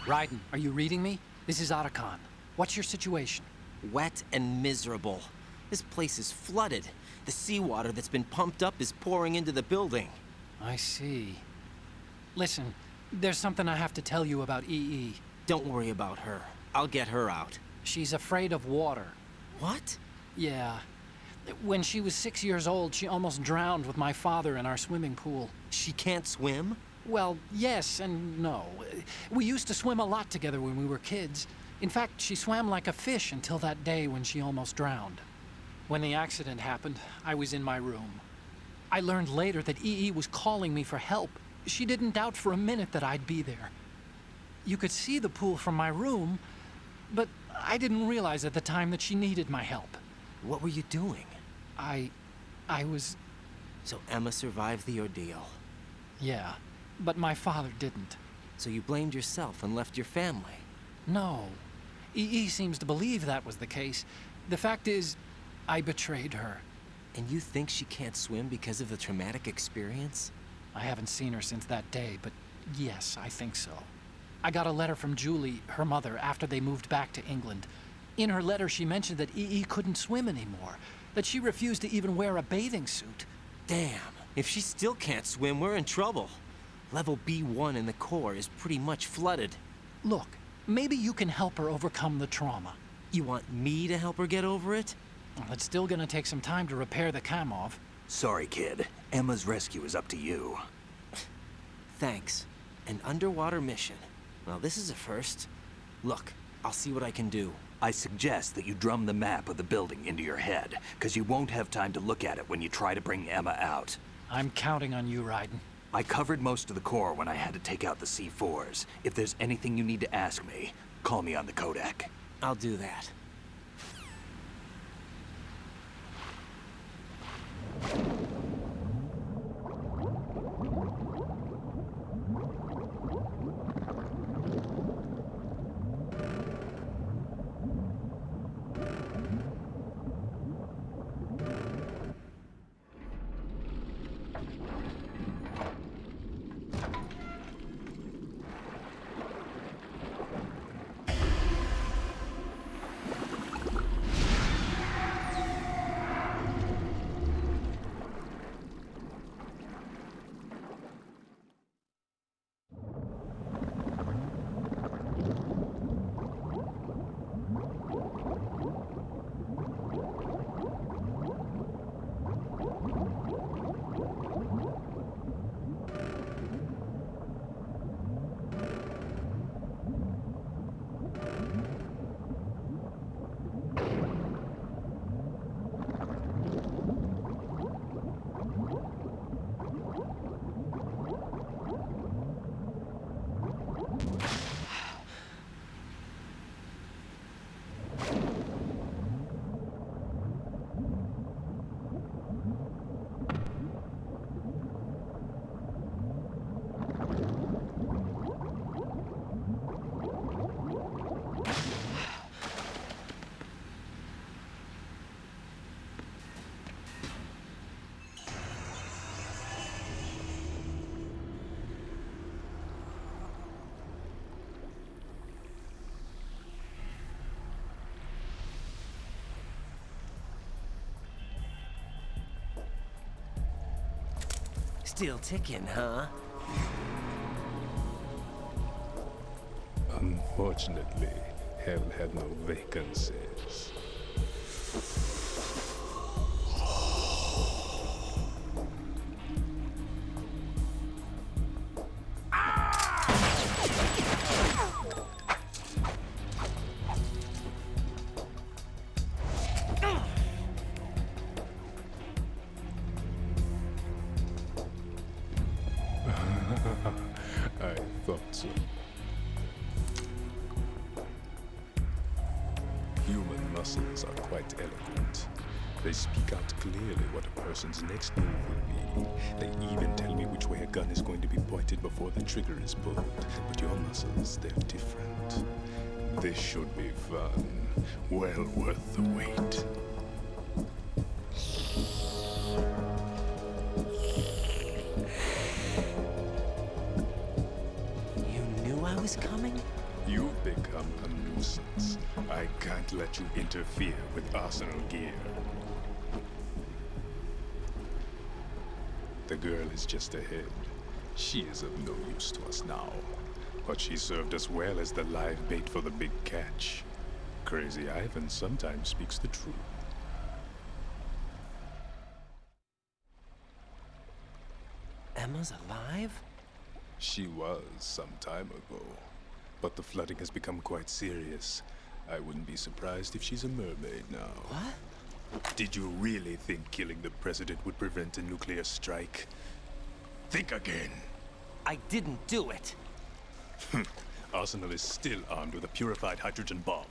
Raiden, are you reading me? This is Otacon. What's your situation? Wet and miserable. This place is flooded. The seawater that's been pumped up is pouring into the building. I see. Listen, there's something I have to tell you about EE. Don't worry about her. I'll get her out. She's afraid of water. What? Yeah. When she was 6 years old, she almost drowned with my father in our swimming pool. She can't swim? Well, yes and no. We used to swim a lot together when we were kids. In fact, she swam like a fish until that day when she almost drowned. When the accident happened, I was in my room. I learned later that EE was calling me for help. She didn't doubt for a minute that I'd be there. You could see the pool from my room, but I didn't realize at the time that she needed my help. What were you doing? I was... So Emma survived the ordeal. Yeah, but my father didn't. So you blamed yourself and left your family? No. EE seems to believe that was the case. The fact is, I betrayed her. And you think she can't swim because of the traumatic experience? I haven't seen her since that day, but yes, I think so. I got a letter from Julie, her mother, after they moved back to England. In her letter, she mentioned that EE couldn't swim anymore, that she refused to even wear a bathing suit. Damn, if she still can't swim, we're in trouble. Level B1 in the core is pretty much flooded. Look, maybe you can help her overcome the trauma. You want me to help her get over it? Well, it's still gonna take some time to repair the Kamov. Sorry, kid. Emma's rescue is up to you. Thanks. An underwater mission. Well, this is a first. Look, I'll see what I can do. I suggest that you drum the map of the building into your head, because you won't have time to look at it when you try to bring Emma out. I'm counting on you, Raiden. I covered most of the core when I had to take out the C4s. If there's anything you need to ask me, call me on the codec. I'll do that. Still ticking, huh? Unfortunately, hell had no vacancies. I thought so. Human muscles are quite eloquent. They speak out clearly what a person's next move will be. They even tell me which way a gun is going to be pointed before the trigger is pulled. But your muscles, they're different. This should be fun. Well worth the wait. You knew I was coming? You've become a nuisance. I can't let you interfere with Arsenal gear. The girl is just ahead. She is of no use to us now. But she served us well as the live bait for the big catch. Crazy Ivan sometimes speaks the truth. Emma's alive? She was some time ago. But the flooding has become quite serious. I wouldn't be surprised if she's a mermaid now. What? Did you really think killing the president would prevent a nuclear strike? Think again. I didn't do it. Arsenal is still armed with a purified hydrogen bomb.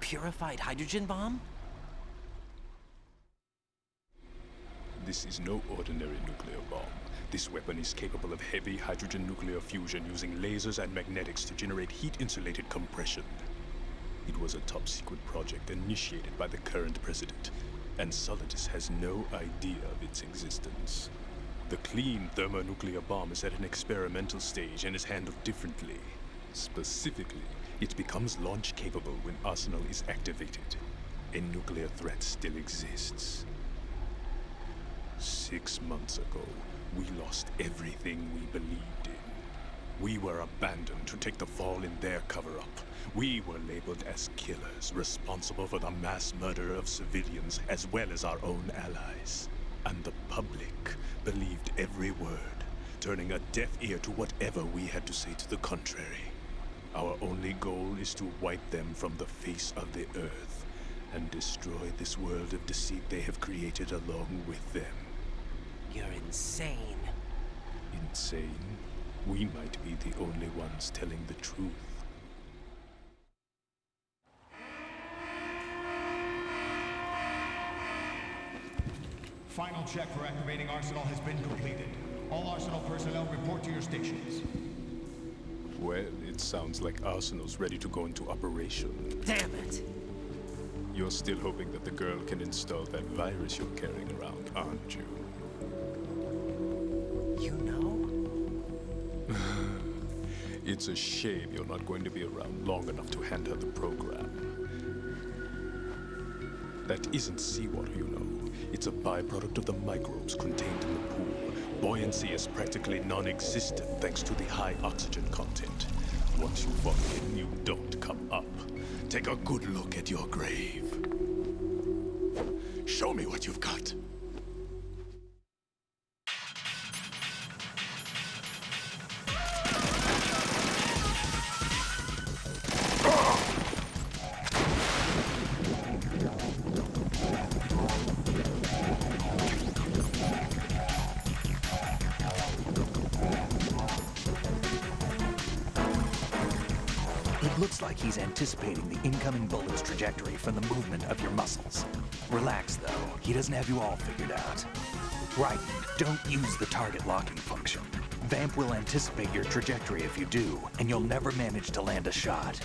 Purified hydrogen bomb? This is no ordinary nuclear bomb. This weapon is capable of heavy hydrogen nuclear fusion using lasers and magnetics to generate heat-insulated compression. It was a top-secret project initiated by the current president, and Solidus has no idea of its existence. The clean thermonuclear bomb is at an experimental stage and is handled differently. Specifically, it becomes launch-capable when Arsenal is activated. A nuclear threat still exists. 6 months ago, we lost everything we believed in. We were abandoned to take the fall in their cover-up. We were labeled as killers, responsible for the mass murder of civilians as well as our own allies. And the public believed every word, turning a deaf ear to whatever we had to say to the contrary. Our only goal is to wipe them from the face of the earth and destroy this world of deceit they have created along with them. You're insane. Insane? We might be the only ones telling the truth. Final check for activating Arsenal has been completed. All Arsenal personnel report to your stations. Well, it sounds like Arsenal's ready to go into operation. Damn it! You're still hoping that the girl can install that virus you're carrying around, aren't you? You know? It's a shame you're not going to be around long enough to hand her the program. That isn't seawater, you know. It's a byproduct of the microbes contained in the pool. Buoyancy is practically non-existent thanks to the high oxygen content. Once you fall in, you don't come up. Take a good look at your grave. Show me what you've got. It looks like he's anticipating the incoming bullet's trajectory from the movement of your muscles. Relax, though. He doesn't have you all figured out. Right, don't use the target locking function. Vamp will anticipate your trajectory if you do, and you'll never manage to land a shot.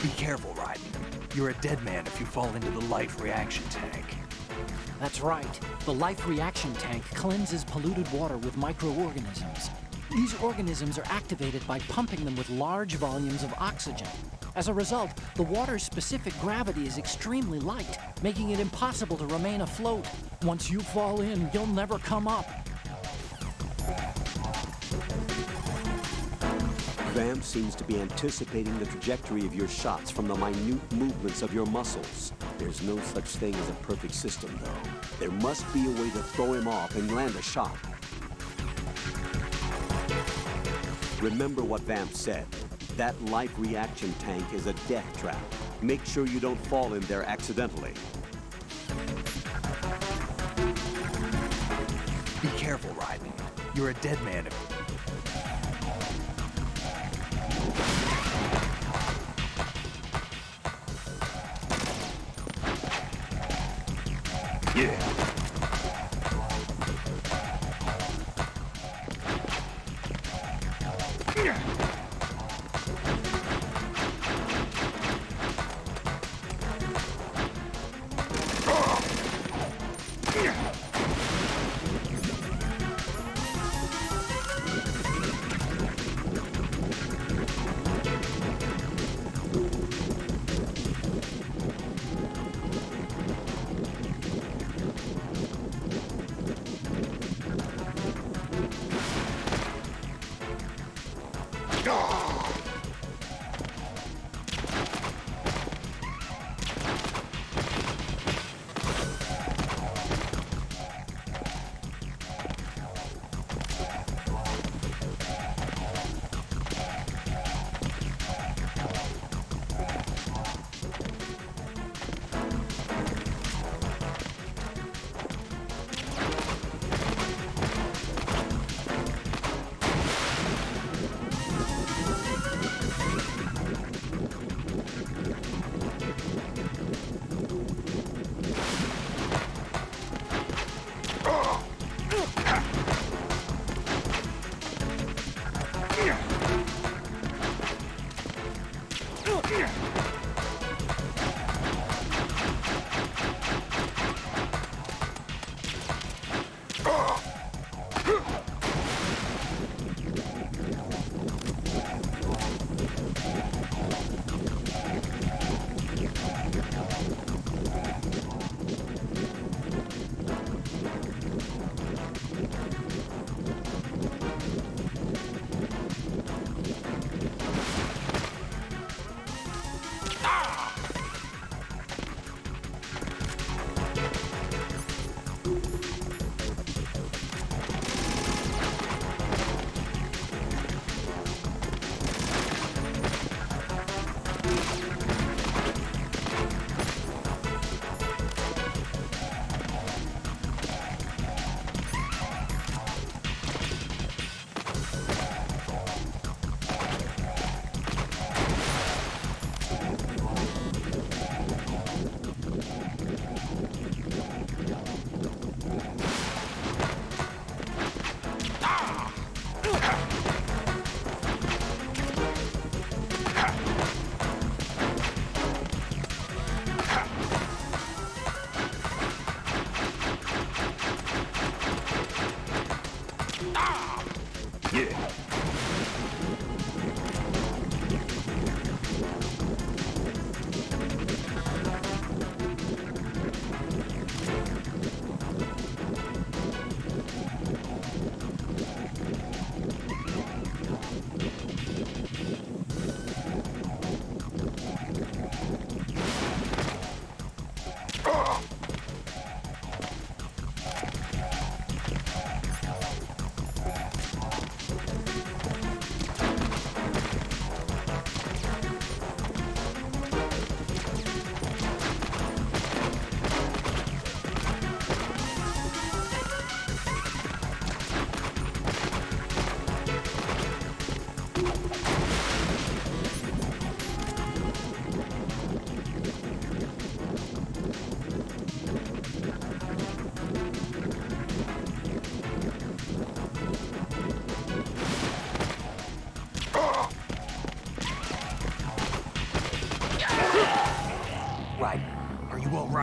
Be careful, Raiden. You're a dead man if you fall into the life reaction tank. That's right. The life reaction tank cleanses polluted water with microorganisms. These organisms are activated by pumping them with large volumes of oxygen. As a result, the water's specific gravity is extremely light, making it impossible to remain afloat. Once you fall in, you'll never come up. Vamp seems to be anticipating the trajectory of your shots from the minute movements of your muscles. There's no such thing as a perfect system, though. There must be a way to throw him off and land a shot. Remember what Vamp said. That life reaction tank is a death trap. Make sure you don't fall in there accidentally. Be careful, Raiden. You're a dead man if... Yeah.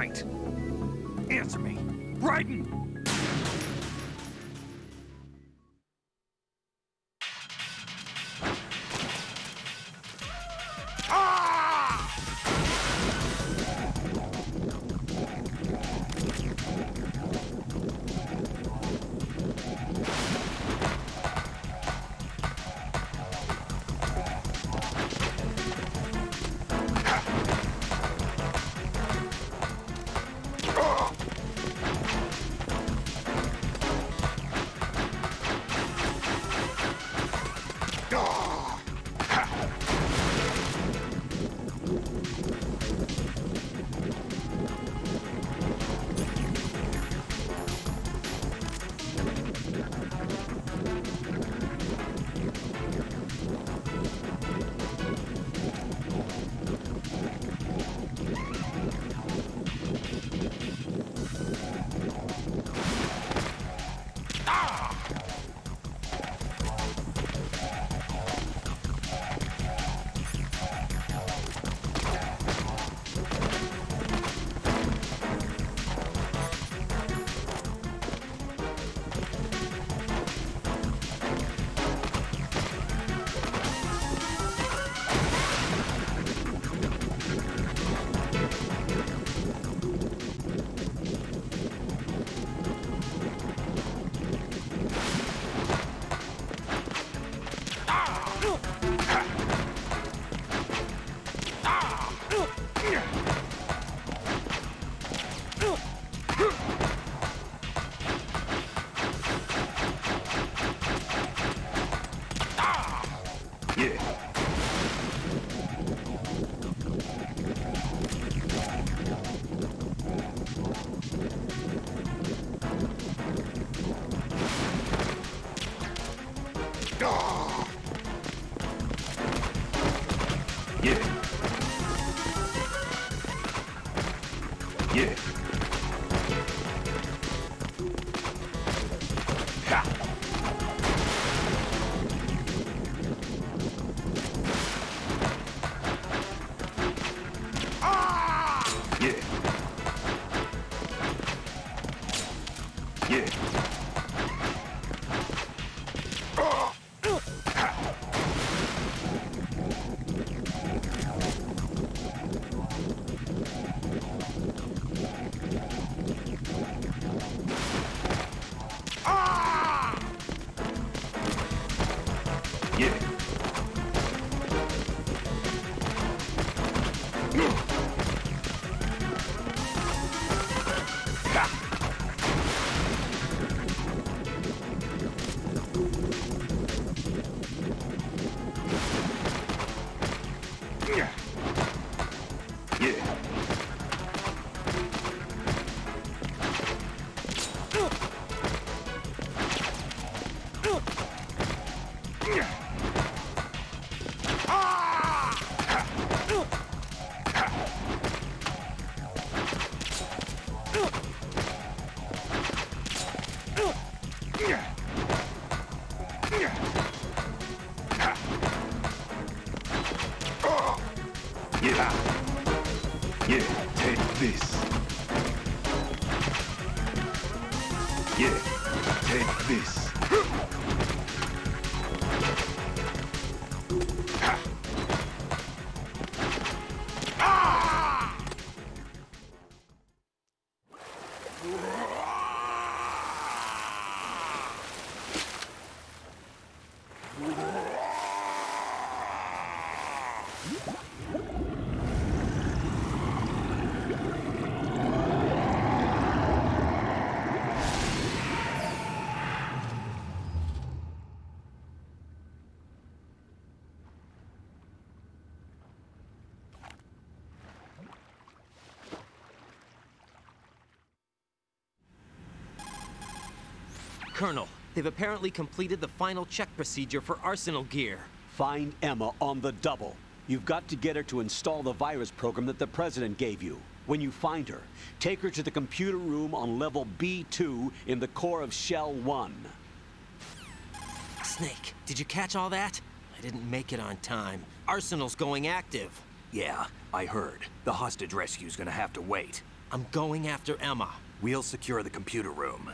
right? Answer me. Raiden! Colonel, they've apparently completed the final check procedure for Arsenal gear. Find Emma on the double. You've got to get her to install the virus program that the President gave you. When you find her, take her to the computer room on level B2 in the core of Shell 1. Snake, did you catch all that? I didn't make it on time. Arsenal's going active. Yeah, I heard. The hostage rescue's gonna have to wait. I'm going after Emma. We'll secure the computer room.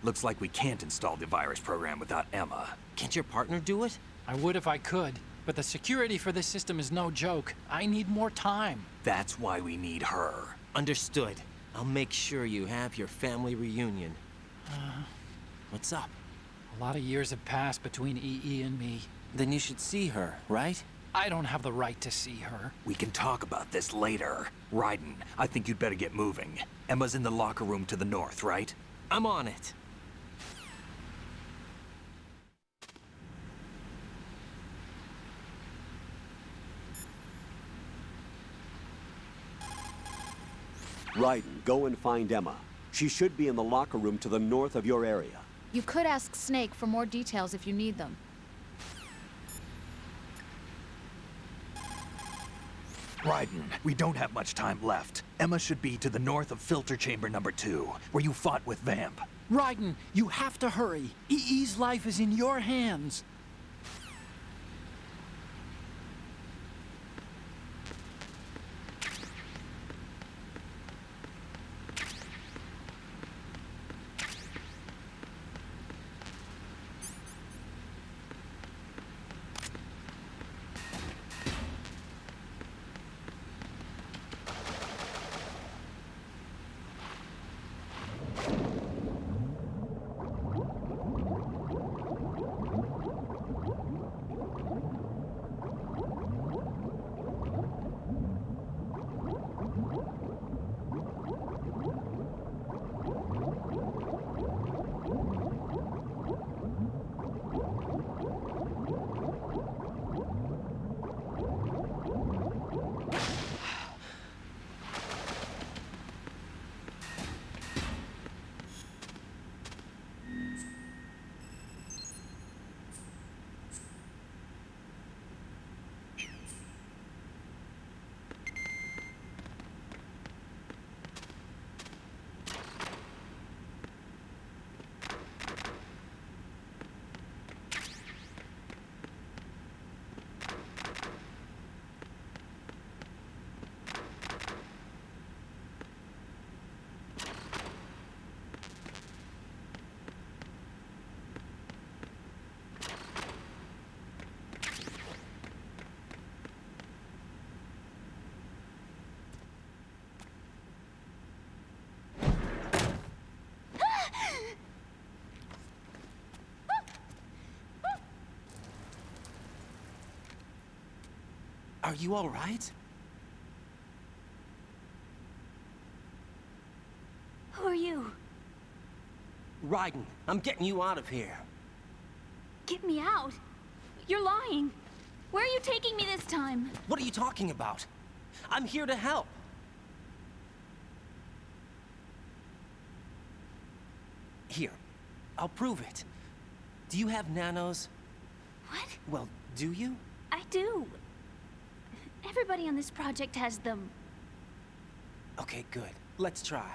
Looks like we can't install the virus program without Emma. Can't your partner do it? I would if I could, but the security for this system is no joke. I need more time. That's why we need her. Understood. I'll make sure you have your family reunion. What's up? A lot of years have passed between EE and me. Then you should see her, right? I don't have the right to see her. We can talk about this later. Raiden, I think you'd better get moving. Emma's in the locker room to the north, right? I'm on it. Raiden, go and find Emma. She should be in the locker room to the north of your area. You could ask Snake for more details if you need them. Raiden, we don't have much time left. Emma should be to the north of filter chamber number 2, where you fought with Vamp. Raiden, you have to hurry. EE's life is in your hands. Are you all right? Who are you? Raiden, I'm getting you out of here. Get me out. You're lying. Where are you taking me this time? What are you talking about? I'm here to help. Here, I'll prove it. Do you have nanos? What? Well, do you? I do. Everybody on this project has them. Okay, good. Let's try.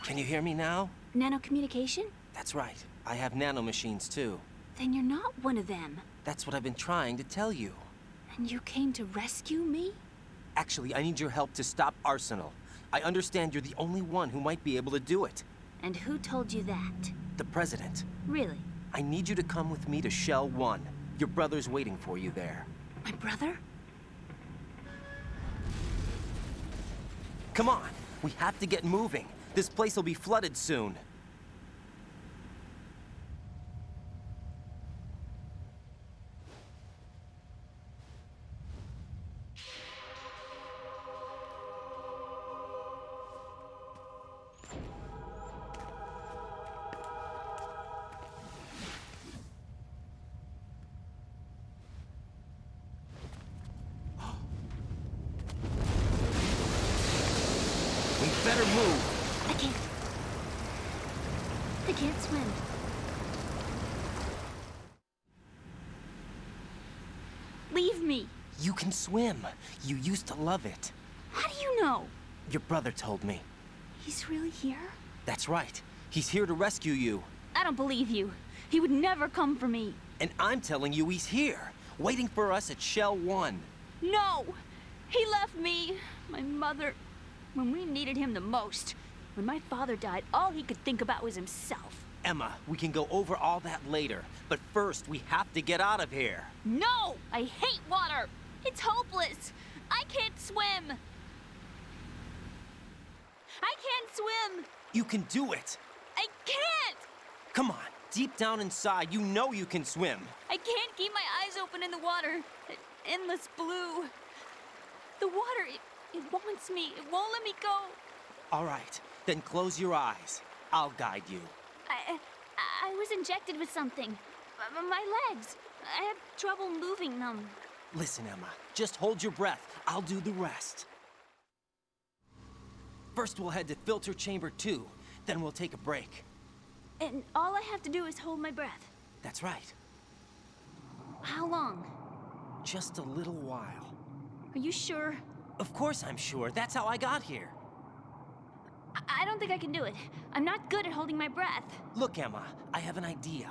Can you hear me now? Nanocommunication? That's right. I have nanomachines too. Then you're not one of them. That's what I've been trying to tell you. And you came to rescue me? Actually, I need your help to stop Arsenal. I understand you're the only one who might be able to do it. And who told you that? The President. Really? I need you to come with me to Shell 1. Your brother's waiting for you there. My brother? Come on! We have to get moving. This place will be flooded soon. We better move. I can't. I can't swim. Leave me. You can swim. You used to love it. How do you know? Your brother told me. He's really here? That's right. He's here to rescue you. I don't believe you. He would never come for me. And I'm telling you he's here. waiting for us at Shell 1. No! He left me, my mother, when we needed him the most. When my father died, all he could think about was himself. Emma, we can go over all that later, but first we have to get out of here. No! I hate water! It's hopeless! I can't swim! I can't swim! You can do it! I can't! Come on, deep down inside, you know you can swim. I can't keep my eyes open in the water. That endless blue. The water, it wants me. It won't let me go. All right, then close your eyes. I'll guide you. I was injected with something. My legs. I have trouble moving them. Listen, Emma, just hold your breath. I'll do the rest. First, we'll head to filter chamber 2. Then we'll take a break. And all I have to do is hold my breath. That's right. How long? Just a little while. Are you sure? Of course I'm sure. That's how I got here. I don't think I can do it. I'm not good at holding my breath. Look, Emma, I have an idea.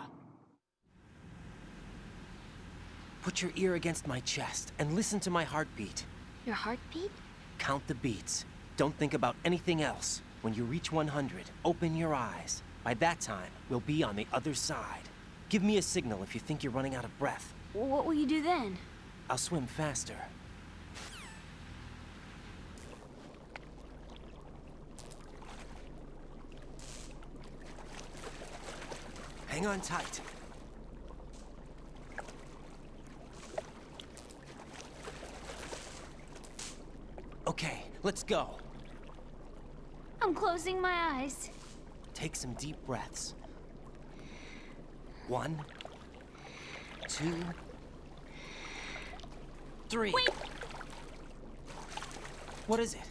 Put your ear against my chest and listen to my heartbeat. Your heartbeat? Count the beats. Don't think about anything else. When you reach 100, open your eyes. By that time, we'll be on the other side. Give me a signal if you think you're running out of breath. What will you do then? I'll swim faster. Hang on tight. Okay, let's go. I'm closing my eyes. Take some deep breaths. 1, 2, 3. Wait! What is it?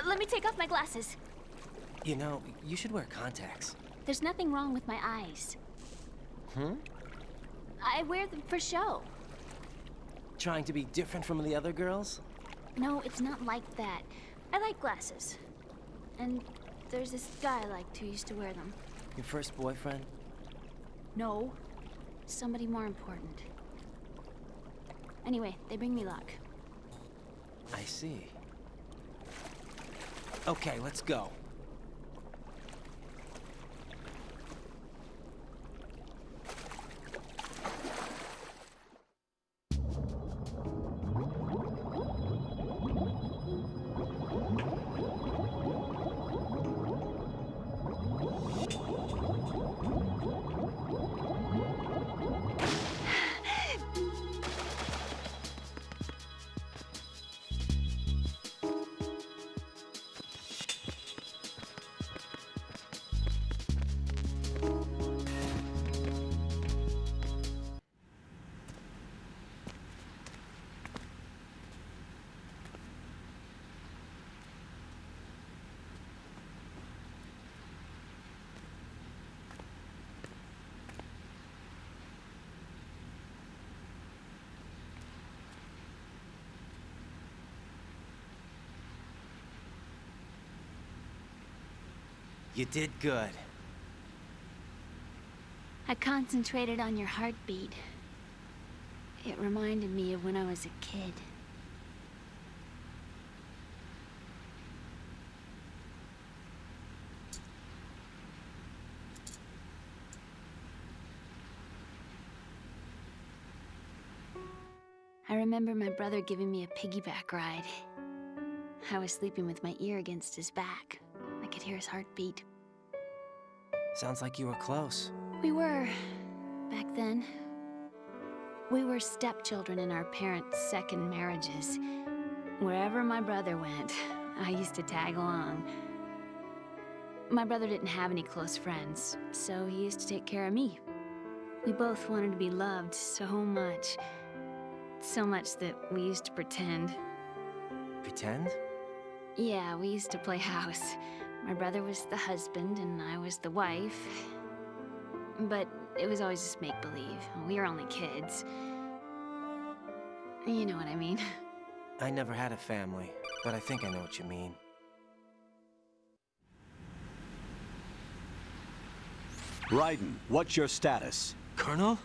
Let me take off my glasses. You know, you should wear contacts. There's nothing wrong with my eyes. Hmm? I wear them for show. Trying to be different from the other girls? No, it's not like that. I like glasses. And there's this guy I liked who used to wear them. Your first boyfriend? No. Somebody more important. Anyway, they bring me luck. I see. Okay, let's go. You did good. I concentrated on your heartbeat. It reminded me of when I was a kid. I remember my brother giving me a piggyback ride. I was sleeping with my ear against his back. I could hear his heartbeat. Sounds like you were close. We were, back then. We were stepchildren in our parents' second marriages. Wherever my brother went, I used to tag along. My brother didn't have any close friends, so he used to take care of me. We both wanted to be loved so much. So much that we used to pretend. Pretend? Yeah, we used to play house. My brother was the husband and I was the wife. But it was always just make-believe. We were only kids. You know what I mean. I never had a family, but I think I know what you mean. Raiden, what's your status? Colonel?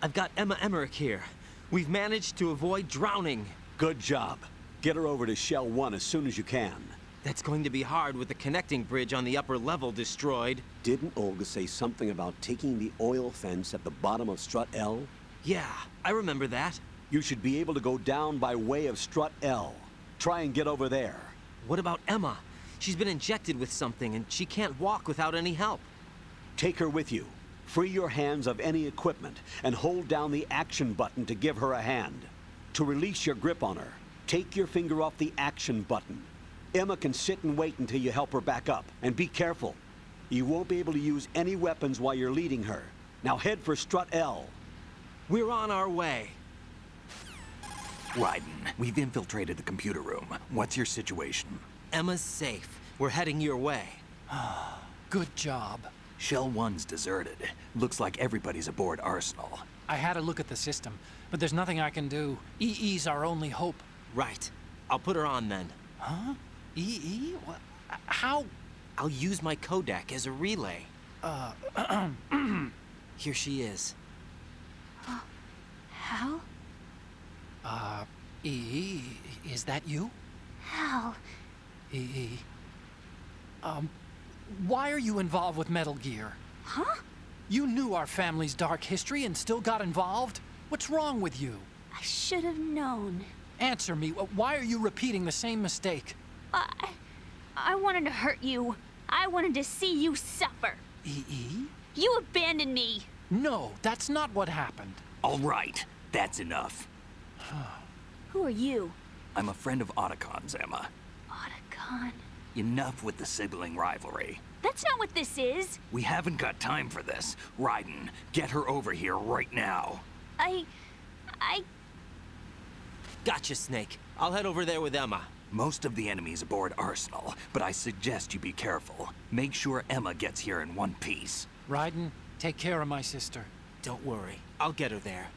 I've got Emma Emmerich here. We've managed to avoid drowning. Good job. Get her over to Shell 1 as soon as you can. That's going to be hard with the connecting bridge on the upper level destroyed. Didn't Olga say something about taking the oil fence at the bottom of Strut L? Yeah, I remember that. You should be able to go down by way of Strut L. Try and get over there. What about Emma? She's been injected with something and she can't walk without any help. Take her with you. Free your hands of any equipment and hold down the action button to give her a hand. To release your grip on her, take your finger off the action button. Emma can sit and wait until you help her back up. And be careful. You won't be able to use any weapons while you're leading her. Now head for Strut L. We're on our way. Raiden, we've infiltrated the computer room. What's your situation? Emma's safe. We're heading your way. Good job. Shell 1's deserted. Looks like everybody's aboard Arsenal. I had a look at the system, but there's nothing I can do. EE's our only hope. Right. I'll put her on then. Huh? EE? What? How? I'll use my Kodak as a relay. Here she is. Hal? EE, is that you? Hal. EE. Why are you involved with Metal Gear? Huh? You knew our family's dark history and still got involved? What's wrong with you? I should have known. Answer me. Why are you repeating the same mistake? I wanted to hurt you. I wanted to see you suffer. EE? You abandoned me. No, that's not what happened. All right, that's enough. Who are you? I'm a friend of Otacon's, Emma. Otacon. Enough with the sibling rivalry. That's not what this is. We haven't got time for this. Raiden, get her over here right now. I... Gotcha, Snake. I'll head over there with Emma. Most of the enemy's aboard Arsenal, but I suggest you be careful. Make sure Emma gets here in one piece. Raiden, take care of my sister. Don't worry. I'll get her there.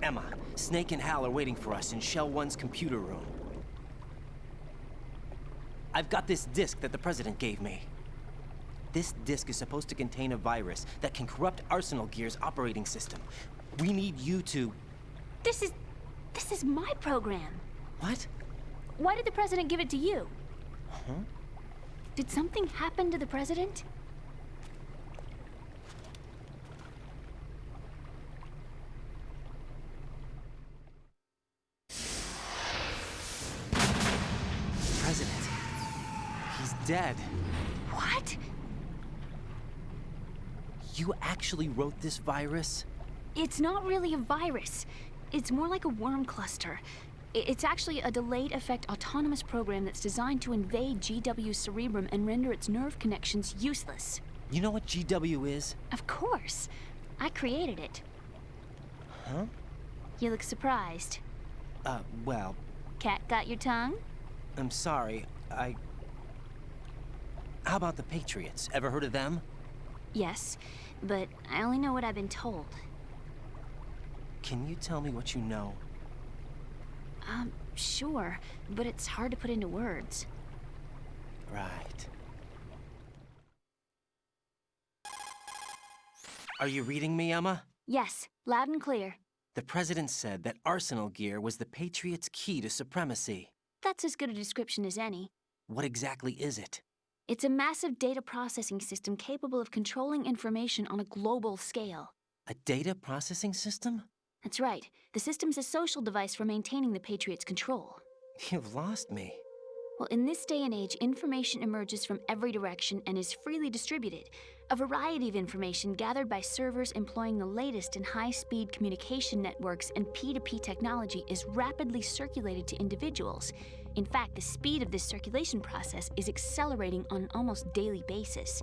Emma, Snake and Hal are waiting for us in Shell 1's computer room. I've got this disk that the President gave me. This disk is supposed to contain a virus that can corrupt Arsenal Gear's operating system. We need you to... This is my program. What? Why did the President give it to you? Huh? Did something happen to the President? President. He's dead. What? You actually wrote this virus? It's not really a virus. It's more like a worm cluster. It's actually a delayed effect autonomous program that's designed to invade GW's cerebrum and render its nerve connections useless. You know what GW is? Of course. I created it. Huh? You look surprised. Well, Cat got your tongue? I'm sorry. How about the Patriots? Ever heard of them? Yes, but I only know what I've been told. Can you tell me what you know? Sure, but it's hard to put into words. Right. Are you reading me, Emma? Yes, loud and clear. The President said that Arsenal Gear was the Patriots' key to supremacy. That's as good a description as any. What exactly is it? It's a massive data processing system capable of controlling information on a global scale. A data processing system? That's right. The system's a social device for maintaining the Patriots' control. You've lost me. Well, in this day and age, information emerges from every direction and is freely distributed. A variety of information gathered by servers employing the latest in high-speed communication networks and P2P technology is rapidly circulated to individuals. In fact, the speed of this circulation process is accelerating on an almost daily basis.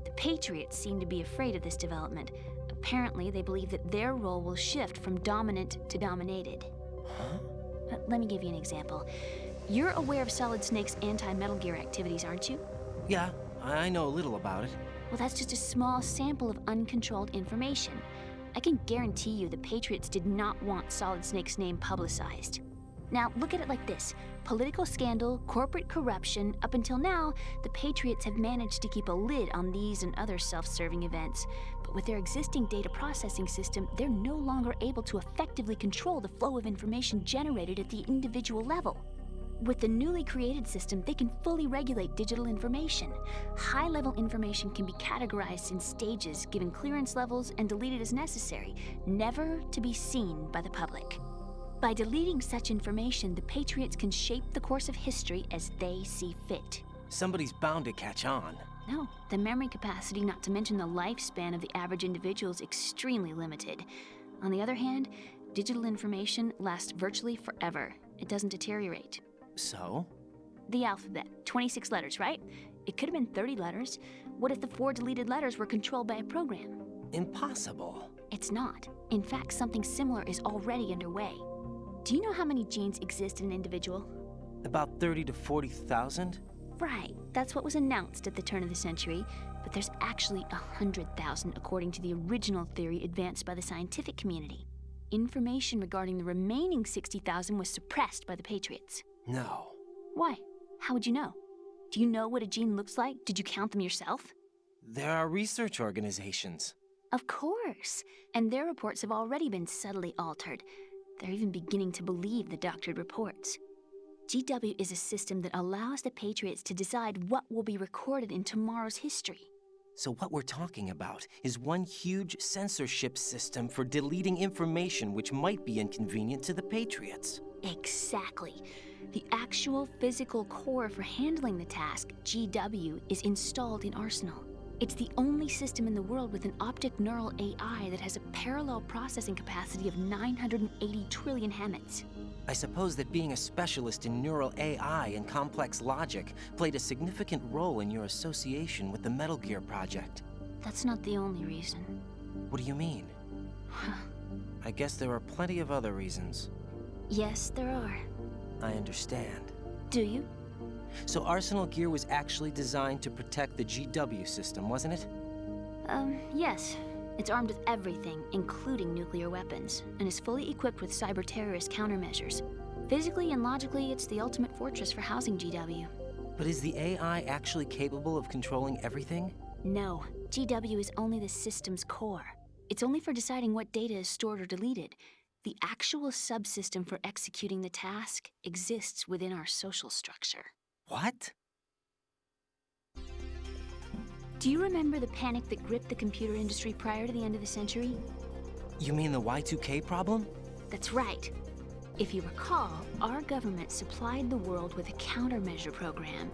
The Patriots seem to be afraid of this development. Apparently, they believe that their role will shift from dominant to dominated. Huh? Let me give you an example. You're aware of Solid Snake's anti-Metal Gear activities, aren't you? Yeah, I know a little about it. Well, that's just a small sample of uncontrolled information. I can guarantee you the Patriots did not want Solid Snake's name publicized. Now, look at it like this. Political scandal, corporate corruption, up until now, the Patriots have managed to keep a lid on these and other self-serving events. But with their existing data processing system, they're no longer able to effectively control the flow of information generated at the individual level. With the newly created system, they can fully regulate digital information. High-level information can be categorized in stages, given clearance levels, and deleted as necessary, never to be seen by the public. By deleting such information, the Patriots can shape the course of history as they see fit. Somebody's bound to catch on. No, the memory capacity, not to mention the lifespan of the average individual, is extremely limited. On the other hand, digital information lasts virtually forever. It doesn't deteriorate. So? The alphabet, 26 letters, right? It could have been 30 letters. What if the 4 deleted letters were controlled by a program? Impossible. It's not. In fact, something similar is already underway. Do you know how many genes exist in an individual? About 30 to 40,000? Right, that's what was announced at the turn of the century, but there's actually 100,000 according to the original theory advanced by the scientific community. Information regarding the remaining 60,000 was suppressed by the Patriots. No. Why? How would you know? Do you know what a gene looks like? Did you count them yourself? There are research organizations. Of course, and their reports have already been subtly altered. They're even beginning to believe the doctored reports. GW is a system that allows the Patriots to decide what will be recorded in tomorrow's history. So what we're talking about is one huge censorship system for deleting information which might be inconvenient to the Patriots. Exactly. The actual physical core for handling the task, GW, is installed in Arsenal. It's the only system in the world with an optic neural AI that has a parallel processing capacity of 980 trillion Hammets. I suppose that being a specialist in neural AI and complex logic played a significant role in your association with the Metal Gear project. That's not the only reason. What do you mean? I guess there are plenty of other reasons. Yes, there are. I understand. Do you? So Arsenal Gear was actually designed to protect the GW system, wasn't it? Yes. It's armed with everything, including nuclear weapons, and is fully equipped with cyber-terrorist countermeasures. Physically and logically, it's the ultimate fortress for housing GW. But is the AI actually capable of controlling everything? No. GW is only the system's core. It's only for deciding what data is stored or deleted. The actual subsystem for executing the task exists within our social structure. What? Do you remember the panic that gripped the computer industry prior to the end of the century? You mean the Y2K problem? That's right. If you recall, our government supplied the world with a countermeasure program,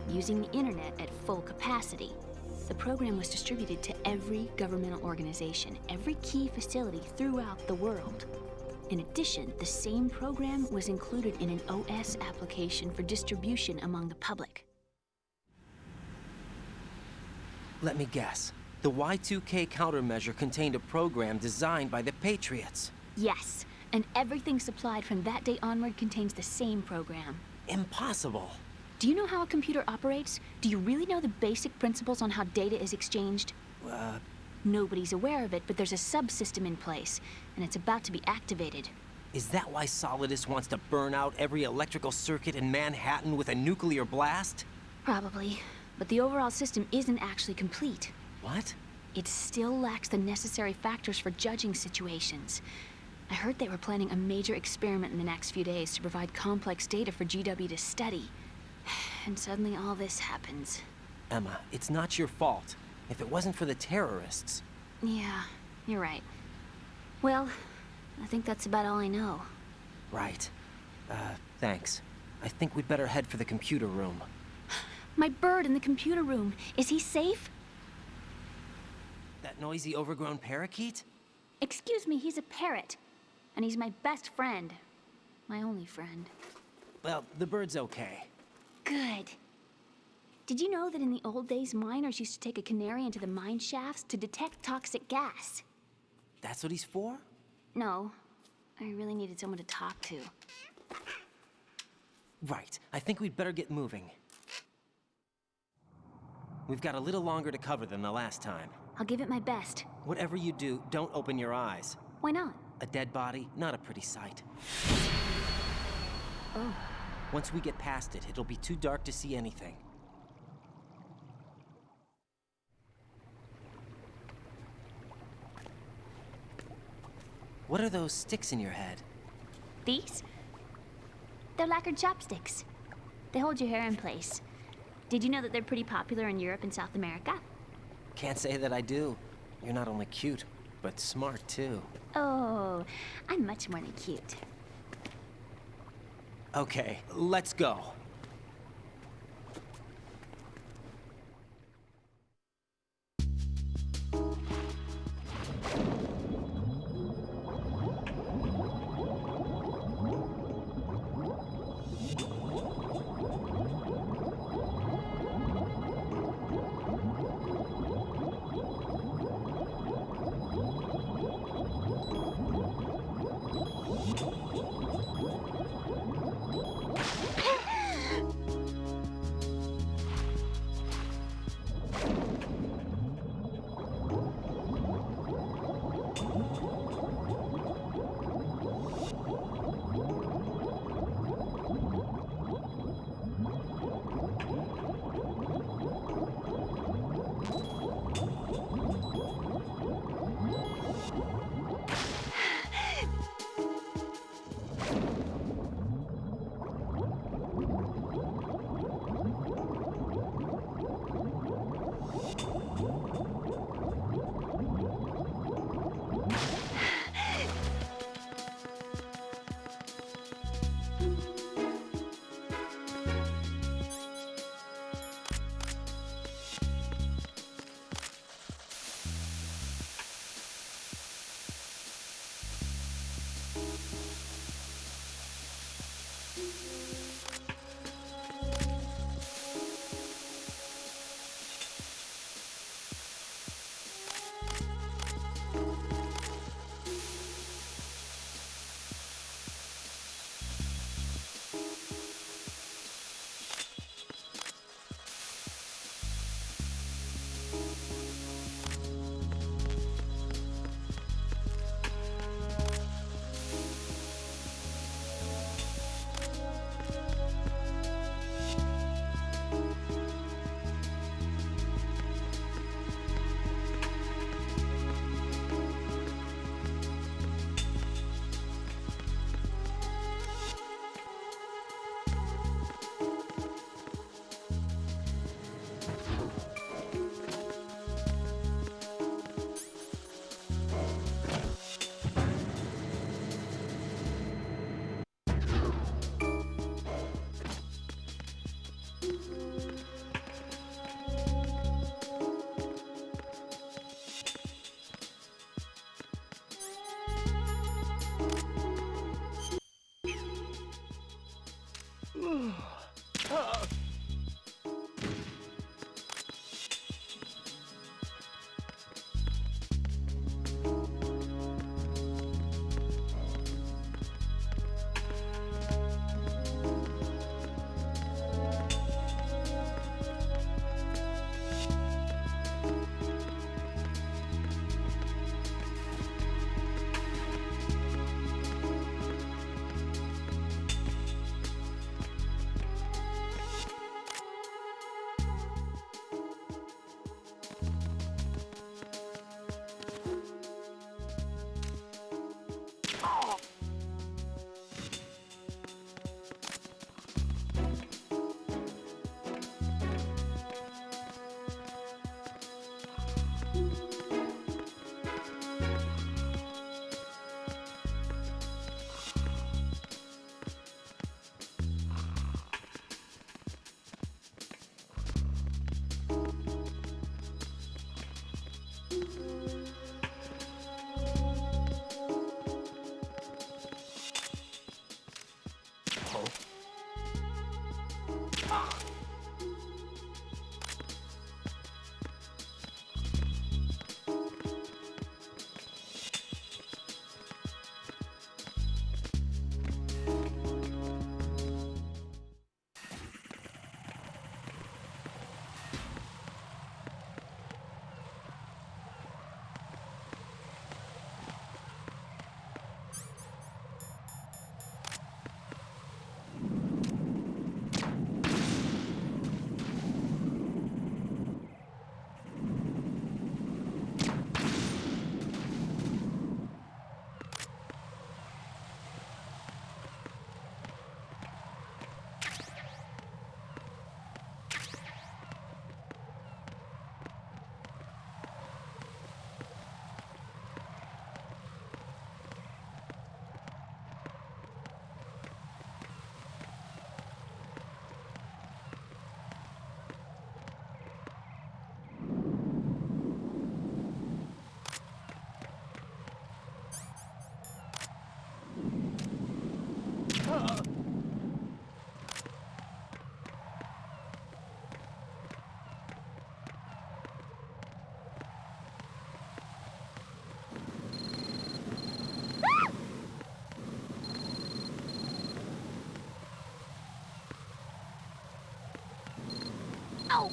using the internet at full capacity. The program was distributed to every governmental organization, every key facility throughout the world. In addition, the same program was included in an OS application for distribution among the public. Let me guess. The Y2K countermeasure contained a program designed by the Patriots. Yes, and everything supplied from that day onward contains the same program. Impossible. Do you know how a computer operates? Do you really know the basic principles on how data is exchanged? Nobody's aware of it, but there's a subsystem in place, and it's about to be activated. Is that why Solidus wants to burn out every electrical circuit in Manhattan with a nuclear blast? Probably, but the overall system isn't actually complete. What? It still lacks the necessary factors for judging situations. I heard they were planning a major experiment in the next few days to provide complex data for GW to study. And suddenly all this happens. Emma, it's not your fault. If it wasn't for the terrorists... Yeah, you're right. Well, I think that's about all I know. Right. Thanks. I think we'd better head for the computer room. My bird in the computer room. Is he safe? That noisy, overgrown parakeet? Excuse me, he's a parrot. And he's my best friend. My only friend. Well, the bird's okay. Good. Did you know that in the old days, miners used to take a canary into the mine shafts to detect toxic gas? That's what he's for? No. I really needed someone to talk to. Right. I think we'd better get moving. We've got a little longer to cover than the last time. I'll give it my best. Whatever you do, don't open your eyes. Why not? A dead body, not a pretty sight. Oh. Once we get past it, it'll be too dark to see anything. What are those sticks in your head? These? They're lacquered chopsticks. They hold your hair in place. Did you know that they're pretty popular in Europe and South America? Can't say that I do. You're not only cute, but smart too. Oh, I'm much more than cute. Okay, let's go. Ow!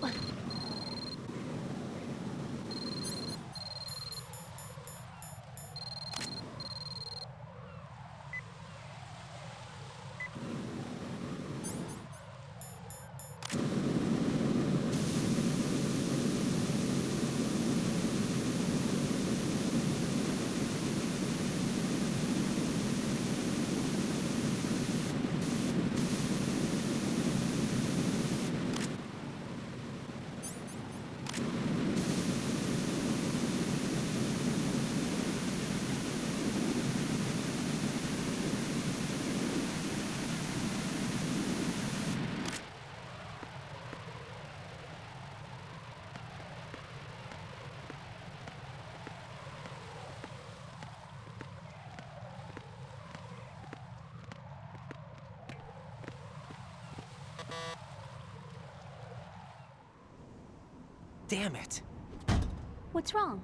Damn it. What's wrong?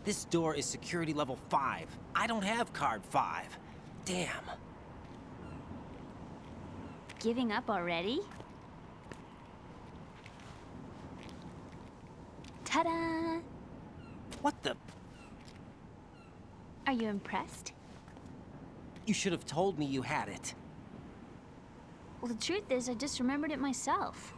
This door is security level 5. I don't have card 5. Damn. Giving up already? Ta-da! What the? Are you impressed? You should have told me you had it. Well, the truth is, I just remembered it myself.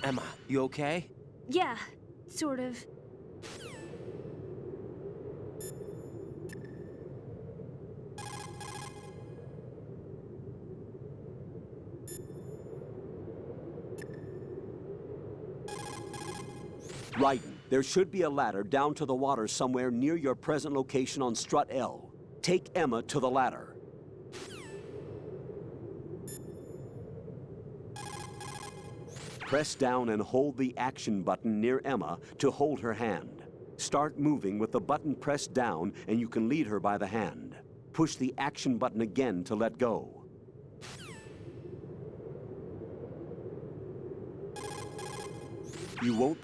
Emma, you okay? Yeah, sort of. Raiden, there should be a ladder down to the water somewhere near your present location on Strut L. Take Emma to the ladder. Press down and hold the action button near Emma to hold her hand. Start moving with the button pressed down and you can lead her by the hand. Push the action button again to let go. You won't...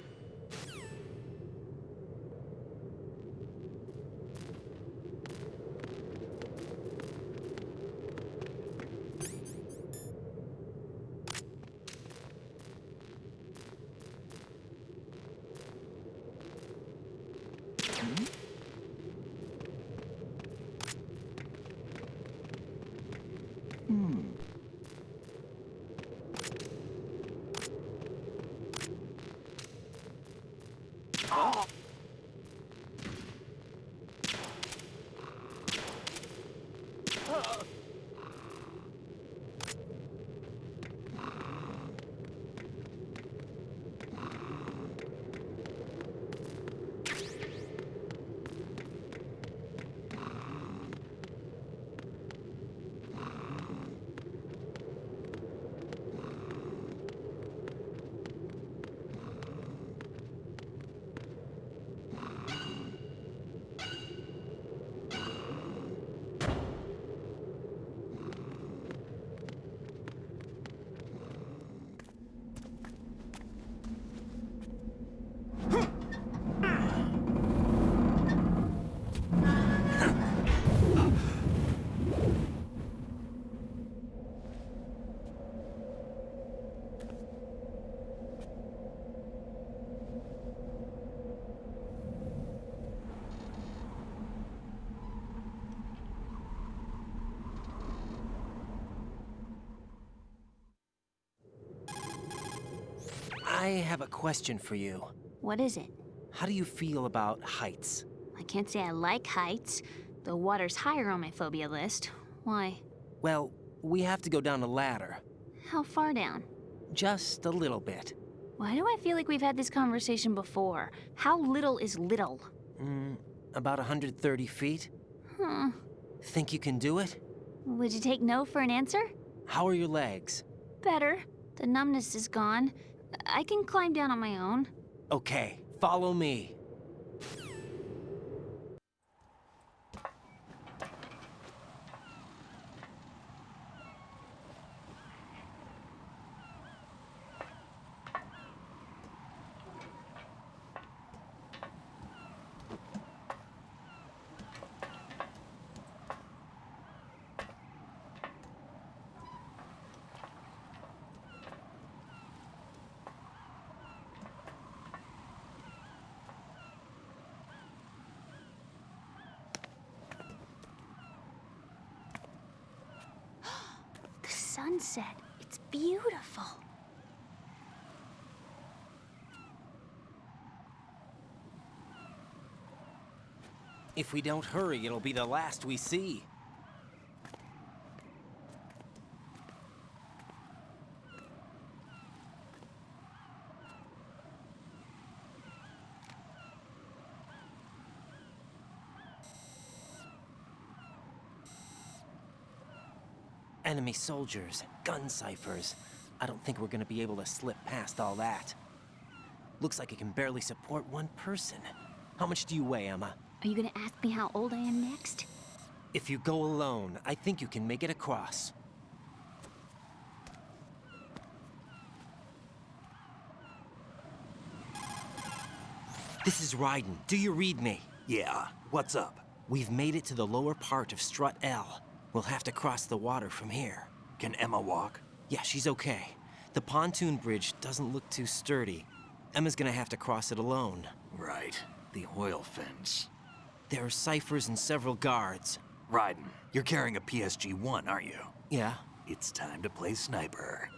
I have a question for you. What is it? How do you feel about heights? I can't say I like heights. The water's higher on my phobia list. Why? Well, we have to go down a ladder. How far down? Just a little bit. Why do I feel like we've had this conversation before? How little is little? About 130 feet. Huh. Think you can do it? Would you take no for an answer? How are your legs? Better. The numbness is gone. I can climb down on my own. Okay, follow me. sunset. It's beautiful. If we don't hurry, it'll be the last we see. Enemy soldiers, gun ciphers. I don't think we're gonna be able to slip past all that. Looks like it can barely support one person. How much do you weigh, Emma? Are you gonna ask me how old I am next? If you go alone, I think you can make it across. This is Raiden. Do you read me? Yeah, what's up? We've made it to the lower part of Strut L. We'll have to cross the water from here. Can Emma walk? Yeah, she's okay. The pontoon bridge doesn't look too sturdy. Emma's gonna have to cross it alone. Right, the oil fence. There are ciphers and several guards. Raiden, you're carrying a PSG-1, aren't you? Yeah, It's time to play sniper.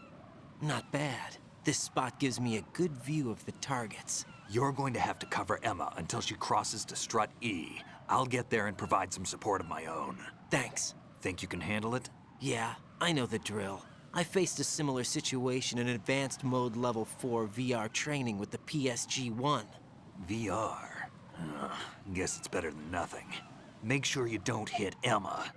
not bad. This spot gives me a good view of the targets. You're going to have to cover Emma until she crosses to Strut E. I'll get there and provide some support of my own. Thanks. Think you can handle it? Yeah, I know the drill. I faced a similar situation in Advanced Mode Level 4 VR training with the PSG-1. VR. Guess it's better than nothing. Make sure you don't hit Emma.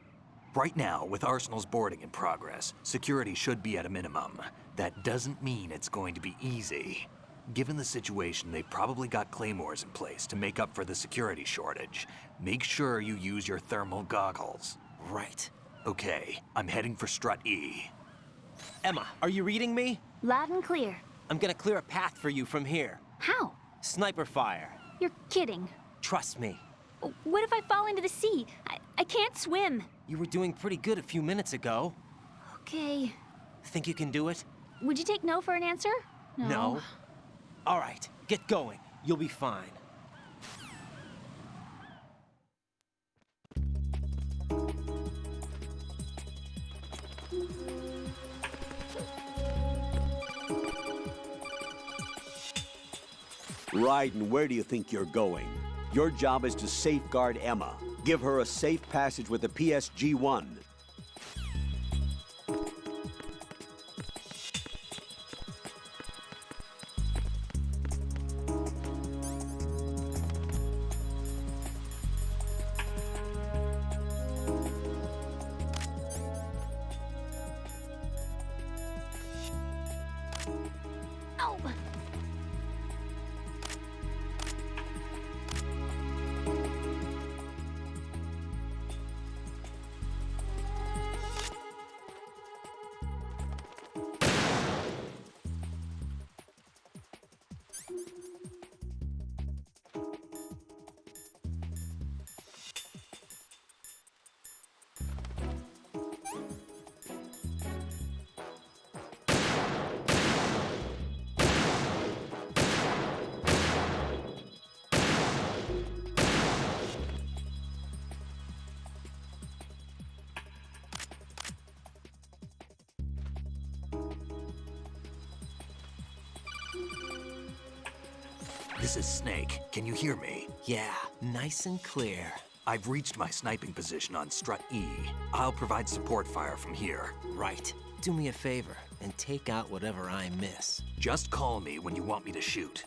Right now, with Arsenal's boarding in progress, security should be at a minimum. That doesn't mean it's going to be easy. Given the situation, they've probably got claymores in place to make up for the security shortage. Make sure you use your thermal goggles. Right. Okay, I'm heading for Strut E. Emma, are you reading me? Loud and clear. I'm gonna clear a path for you from here. How? Sniper fire. You're kidding. Trust me. What if I fall into the sea? I can't swim. You were doing pretty good a few minutes ago. Okay. Think you can do it? Would you take no for an answer? No. All right, get going. You'll be fine. Raiden, where do you think you're going? Your job is to safeguard Emma. Give her a safe passage with the PSG-1. Ow! This is Snake. Can you hear me? Yeah, nice and clear. I've reached my sniping position on Strut E. I'll provide support fire from here. Right. Do me a favor and take out whatever I miss. Just call me when you want me to shoot.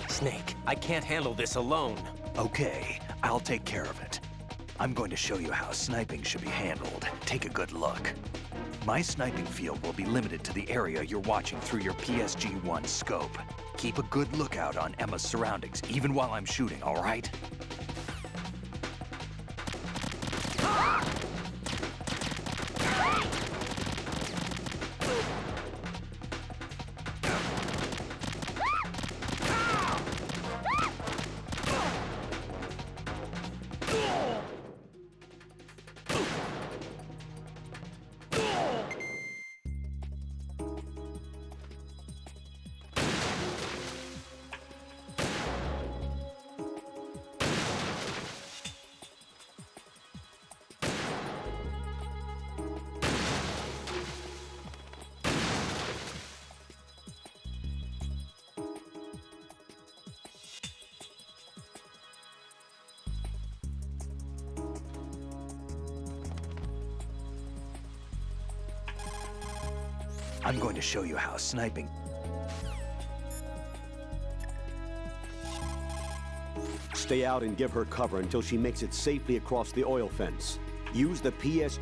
Snake, I can't handle this alone. Okay, I'll take care of it. I'm going to show you how sniping should be handled. Take a good look. My sniping field will be limited to the area you're watching through your PSG-1 scope. Keep a good lookout on Emma's surroundings, even while I'm shooting, all right? I'm going to show you how sniping... Stay out and give her cover until she makes it safely across the oil fence. Use the PS...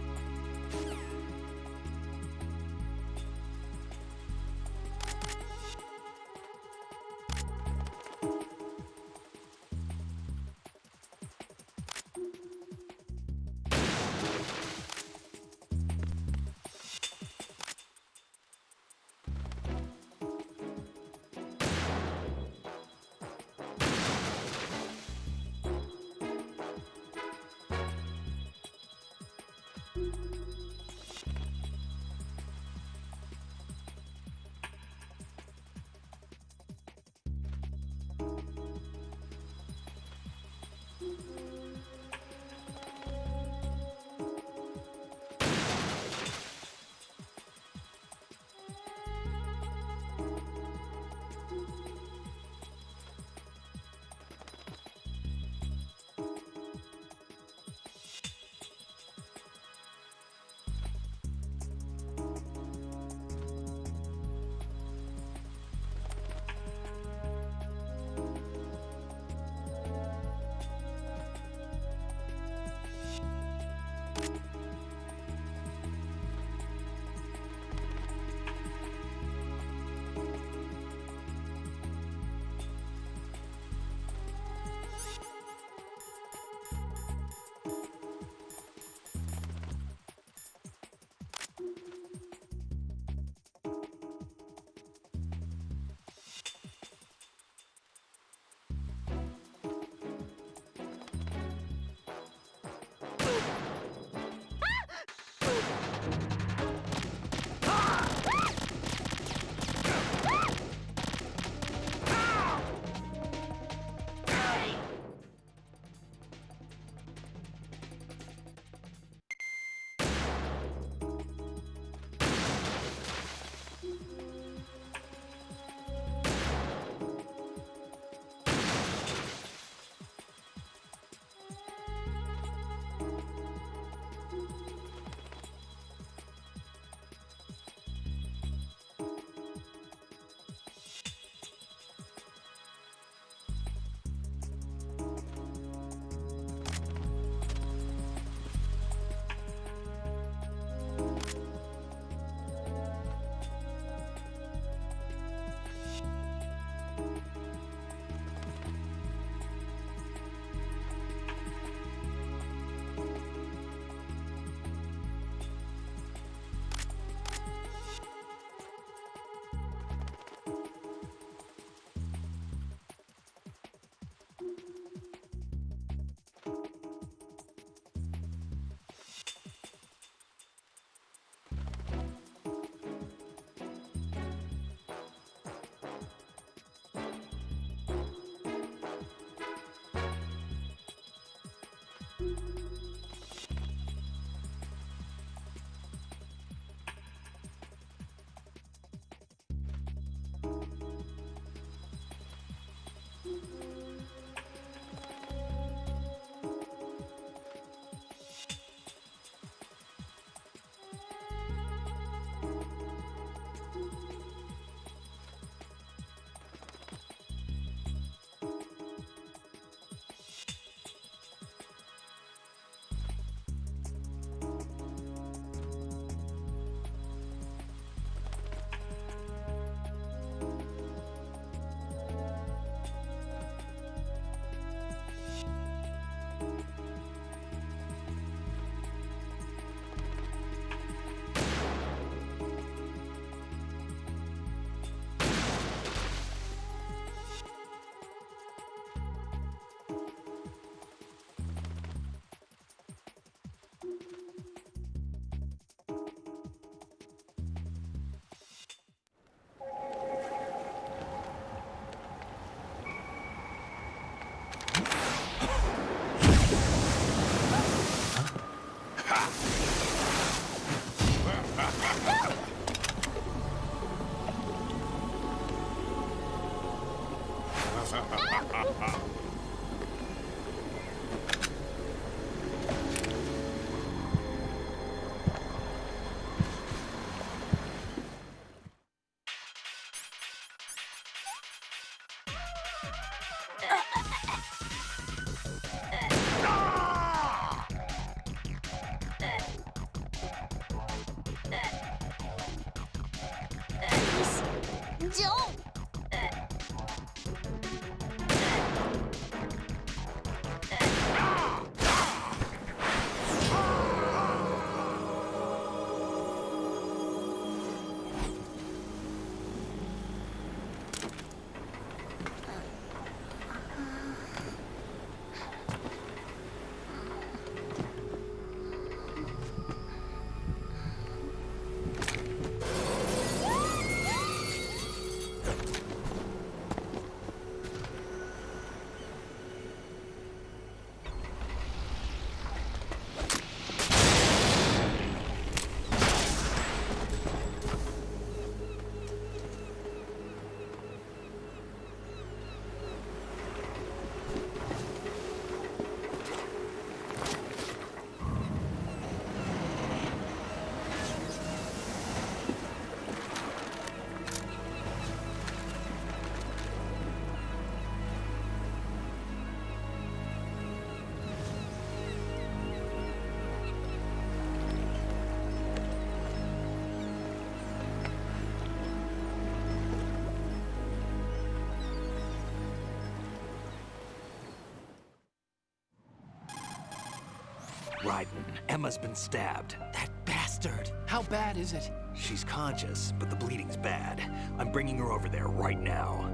Raiden, Emma's been stabbed. That bastard! How bad is it? She's conscious, but the bleeding's bad. I'm bringing her over there right now.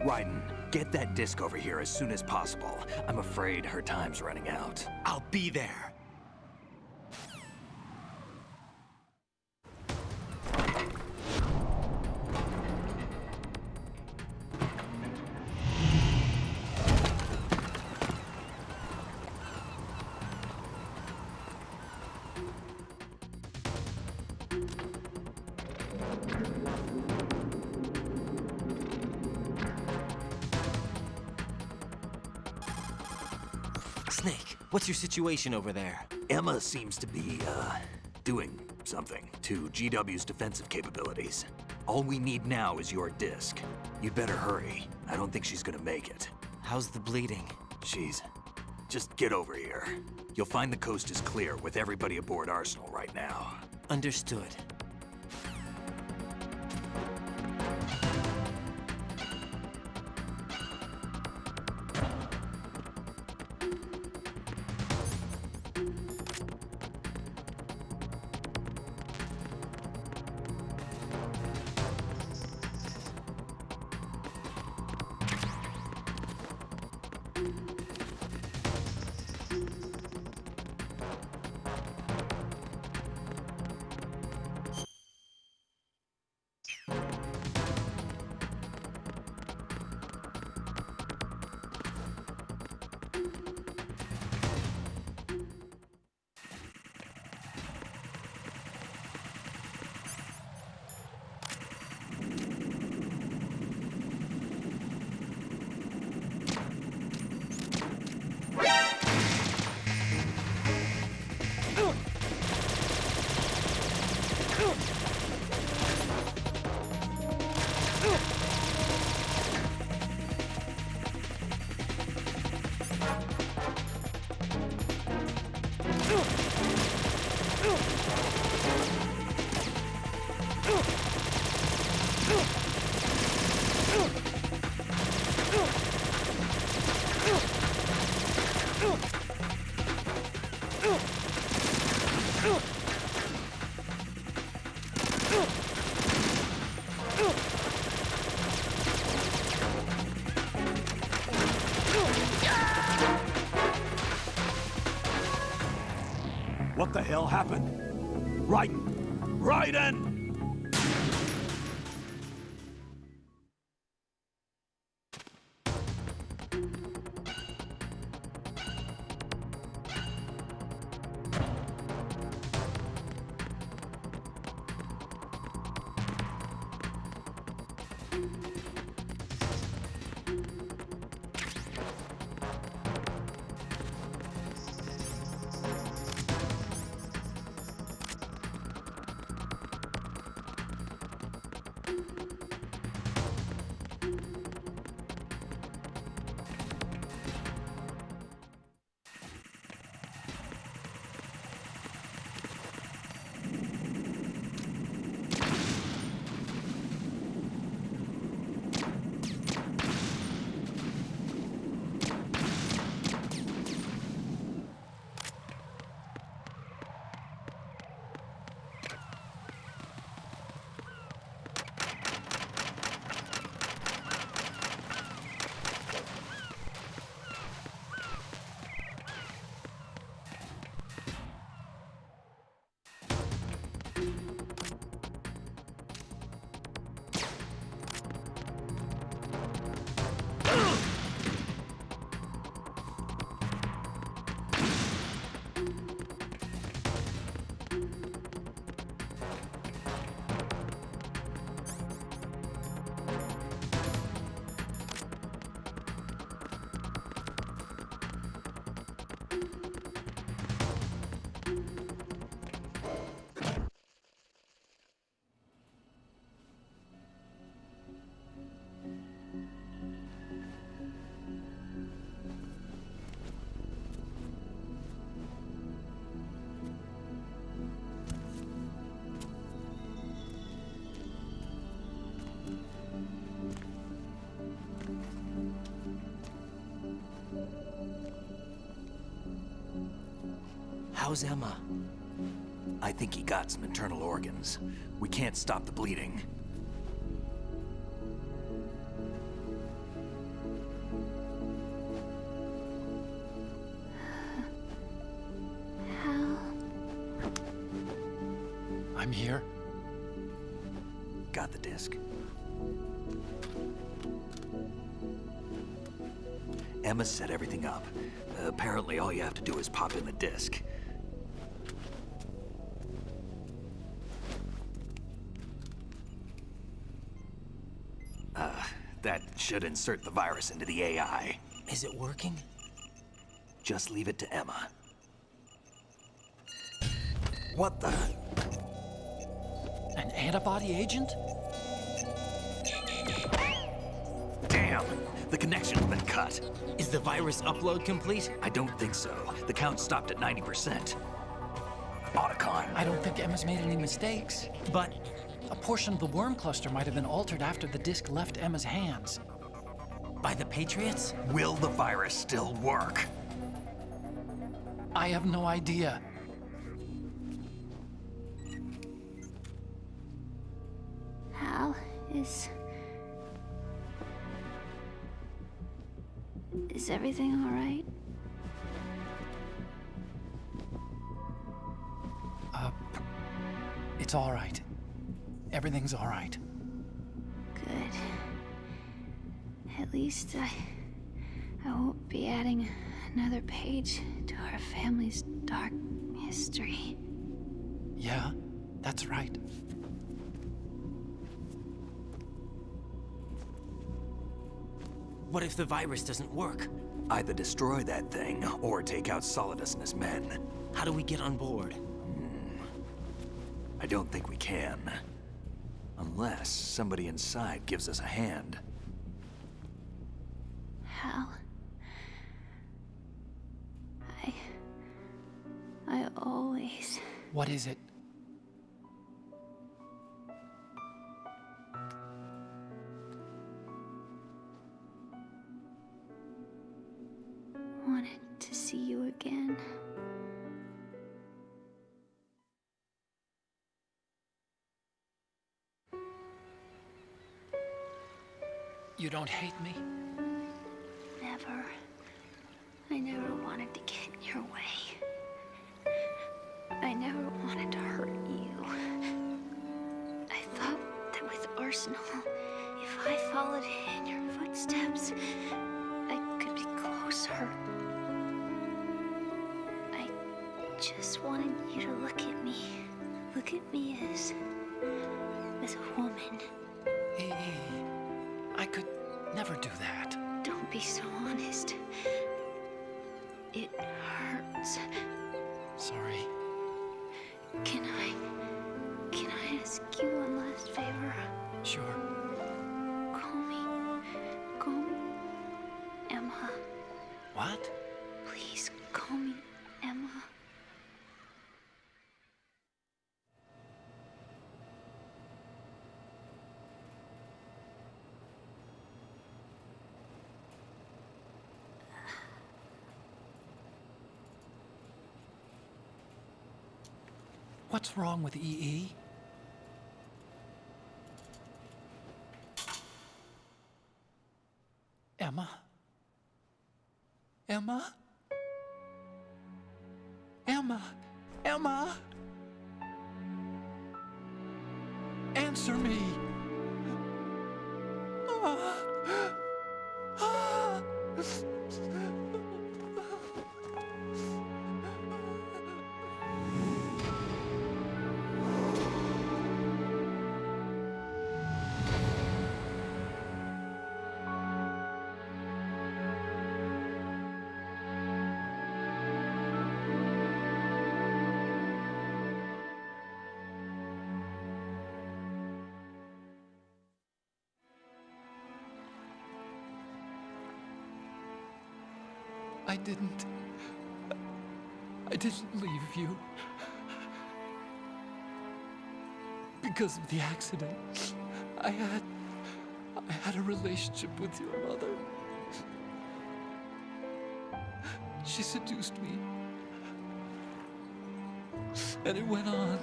Raiden, get that disc over here as soon as possible. I'm afraid her time's running out. I'll be there. Snake, what's your situation over there? Emma seems to be, doing something to GW's defensive capabilities. All we need now is your disc. You'd better hurry. I don't think she's gonna make it. How's the bleeding? Just get over here. You'll find the coast is clear with everybody aboard Arsenal right now. Understood. What the hell happened? Raiden! Raiden! How's Emma? I think he got some internal organs. We can't stop the bleeding. Hal? I'm here. Got the disc. Emma set everything up. Apparently all you have to do is pop in the disc. That should insert the virus into the AI. Is it working? Just leave it to Emma. What the? An antibody agent? Damn! The connection's been cut. Is the virus upload complete? I don't think so. The count stopped at 90%. Otacon. I don't think Emma's made any mistakes. But A portion of the worm cluster might have been altered after the disc left Emma's hands. by the Patriots? Will the virus still work? I have no idea. Hal, is everything all right? It's all right. Everything's all right. Good. At least I won't be adding another page to our family's dark history. Yeah, that's right. What if the virus doesn't work? Either destroy that thing, or take out Solidus and his men. How do we get on board? I don't think we can. Unless somebody inside gives us a hand. Hal, I always... What is it? wanted to see you again. You don't hate me? Never. I never wanted to get in your way. I never wanted to hurt you. I thought that with Arsenal, if I followed in your footsteps, I could be closer. I just wanted you to look at me. Look at me as a woman. I could never do that. Don't be so honest. It hurts. Sorry. Can I ask you one last favor? Sure. Call me Emma. What? Please call me Emma. What's wrong with EE? Emma? Emma? Emma? Emma? Answer me! Ah. Ah. I didn't leave you. Because of the accident, I had a relationship with your mother. She seduced me. And it went on.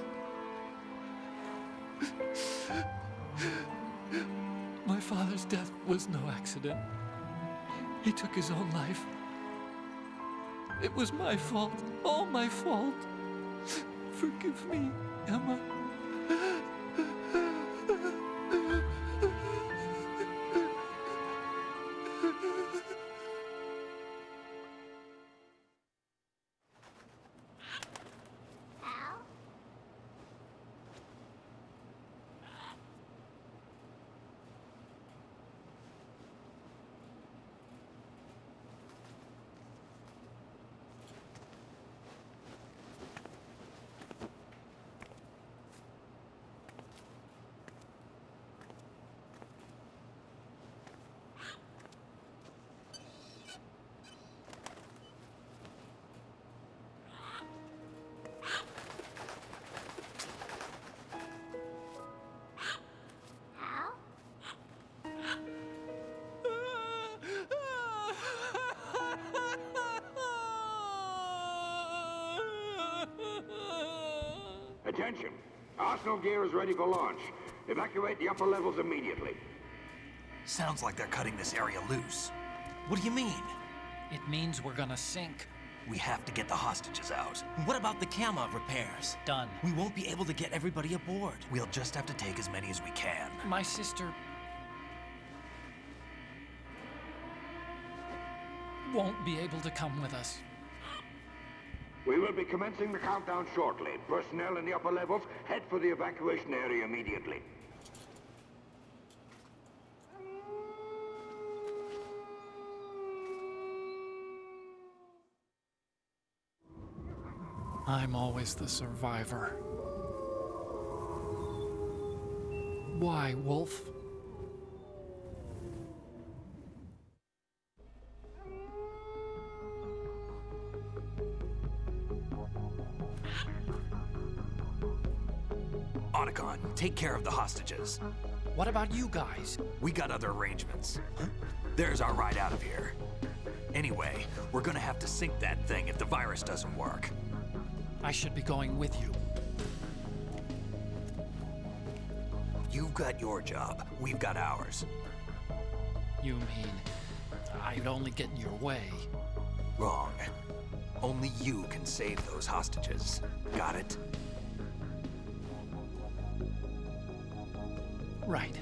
My father's death was no accident. He took his own life. It was my fault, all my fault. Forgive me, Emma. Attention! Arsenal gear is ready for launch. Evacuate the upper levels immediately. Sounds like they're cutting this area loose. What do you mean? It means we're gonna sink. We have to get the hostages out. What about the Kamov repairs? Done. We won't be able to get everybody aboard. We'll just have to take as many as we can. My sister won't be able to come with us. We will be commencing the countdown shortly. Personnel in the upper levels, head for the evacuation area immediately. I'm always the survivor. Why, Wolf? Otacon, take care of the hostages. What about you guys? We got other arrangements. There's our ride out of here. Anyway, we're gonna have to sink that thing if the virus doesn't work. I should be going with you. You've got your job, we've got ours. You mean I'd only get in your way? Wrong. Only you can save those hostages. Got it? Right.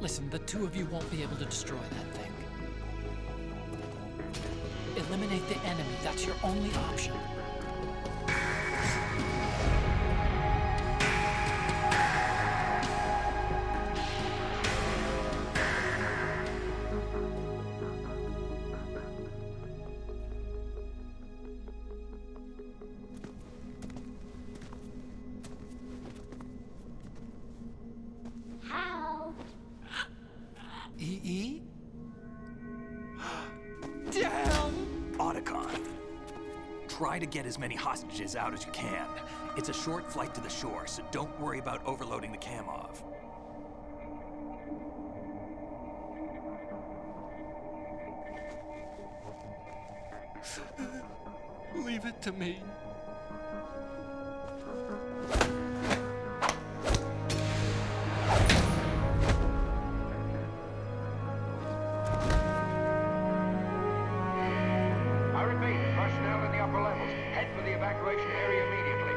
Listen, the two of you won't be able to destroy that thing. Eliminate the enemy. That's your only option. EE? Damn! Otacon, try to get as many hostages out as you can. It's a short flight to the shore, so don't worry about overloading the Kamov. Leave it to me. I repeat, personnel in the upper levels, head for the evacuation area immediately.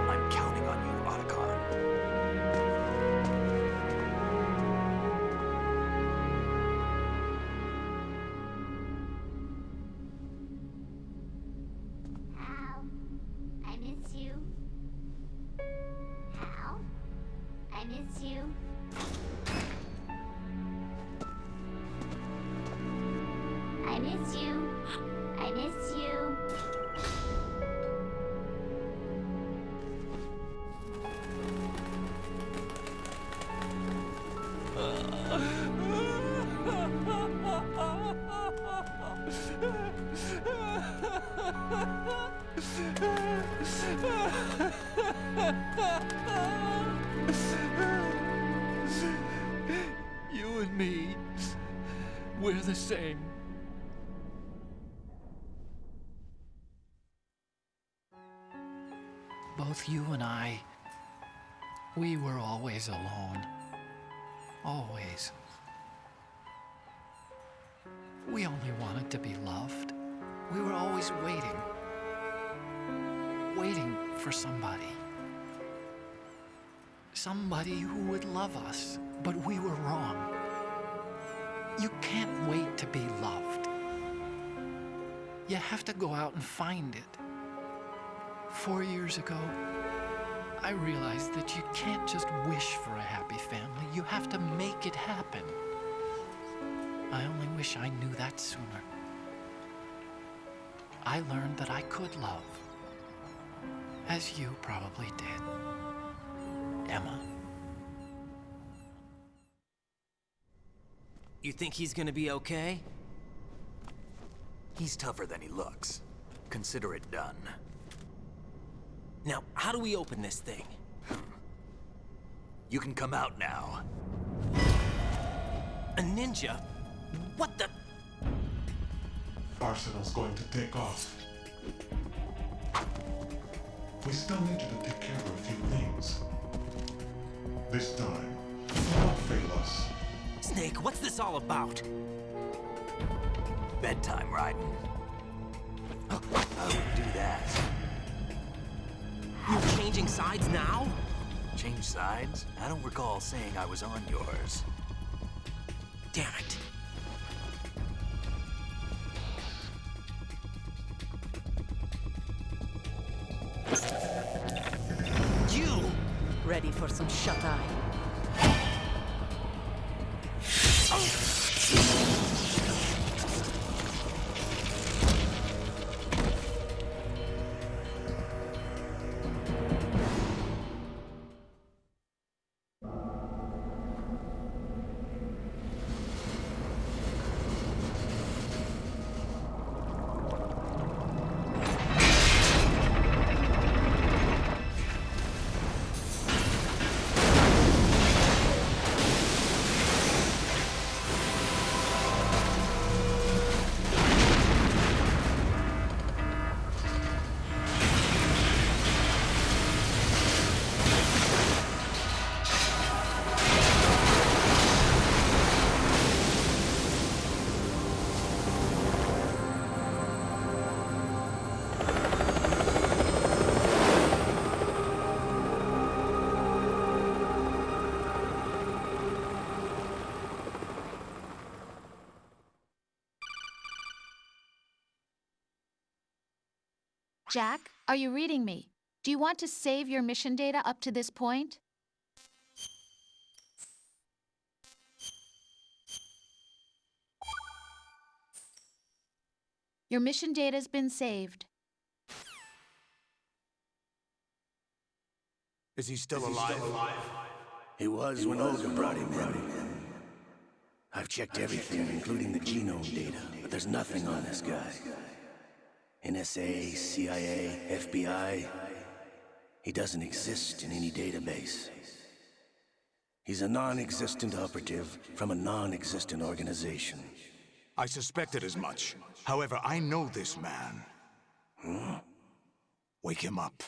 I'm counting on you, Otacon. Hal, I miss you. Hal, I miss you. I miss you. I miss you. You and me, we're the same. both you and I, we were always alone. Always. We only wanted to be loved. We were always waiting. Waiting for somebody. Somebody who would love us, but we were wrong. You can't wait to be loved. You have to go out and find it. 4 years ago, I realized that you can't just wish for a happy family. You have to make it happen. I only wish I knew that sooner. I learned that I could love, as you probably did, Emma. You think he's gonna be okay? He's tougher than he looks. Consider it done. Now, how do we open this thing? You can come out now. A ninja? What the? Arsenal's going to take off. We still need you to take care of a few things. This time, do not fail us. Snake, what's this all about? Bedtime, Raiden. I wouldn't do that. You're changing sides now? Change sides? I don't recall saying I was on yours. Damn it. You! Ready for some shut-eye? Jack, are you reading me? Do you want to save your mission data up to this point? Your mission data's been saved. Is he still alive? He was when Olga brought him in. I've checked everything, including the genome data, but there's nothing on this guy. NSA, CIA, FBI. He doesn't exist in any database. He's a non-existent operative from a non-existent organization. I suspected as much. However, I know this man. Huh? Wake him up.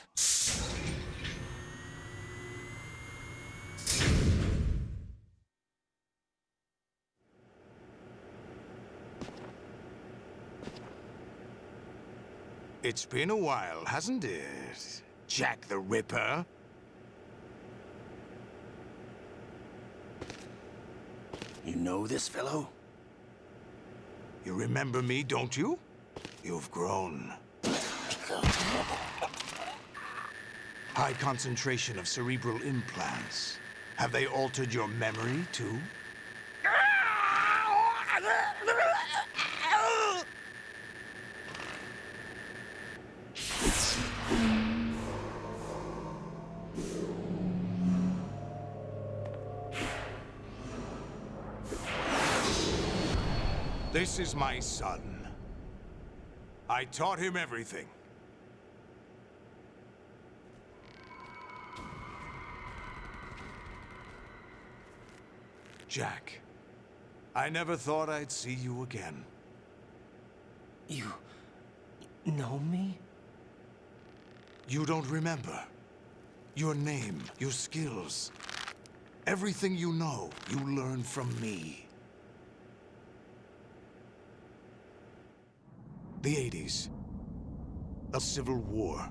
It's been a while, hasn't it? Jack the Ripper? You know this fellow? You remember me, don't you? You've grown. High concentration of cerebral implants. Have they altered your memory, too? This is my son. I taught him everything. Jack, I never thought I'd see you again. You know me? You don't remember? Your name, your skills. Everything you know, you learn from me. The 80s. A civil war.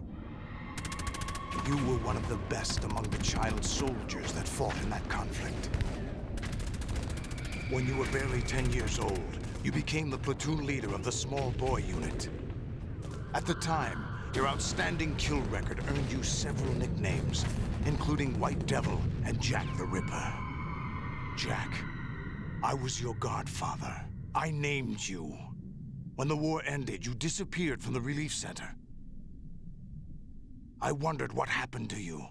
You were one of the best among the child soldiers that fought in that conflict. When you were barely 10 years old, you became the platoon leader of the small boy unit. At the time, your outstanding kill record earned you several nicknames, including White Devil and Jack the Ripper. Jack, I was your godfather. I named you. When the war ended, you disappeared from the relief center. I wondered what happened to you.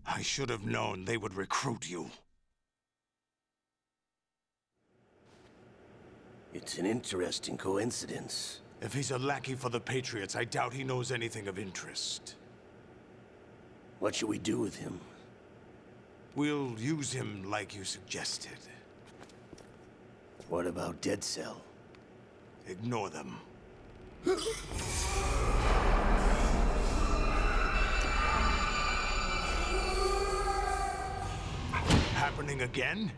I should have known they would recruit you. It's an interesting coincidence. If he's a lackey for the Patriots, I doubt he knows anything of interest. What should we do with him? We'll use him like you suggested. What about Dead Cell? Ignore them. Happening again?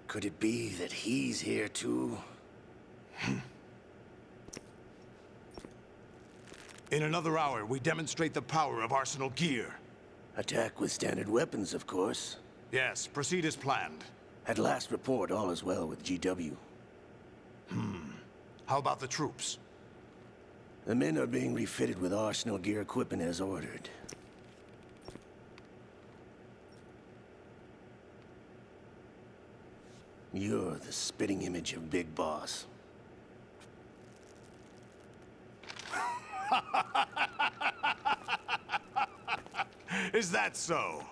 Could it be that he's here too? In another hour, we demonstrate the power of Arsenal gear. Attack with standard weapons, of course. Yes, proceed as planned. At last report, all is well with GW. How about the troops? The men are being refitted with Arsenal gear equipment as ordered. You're the spitting image of Big Boss. Is that so?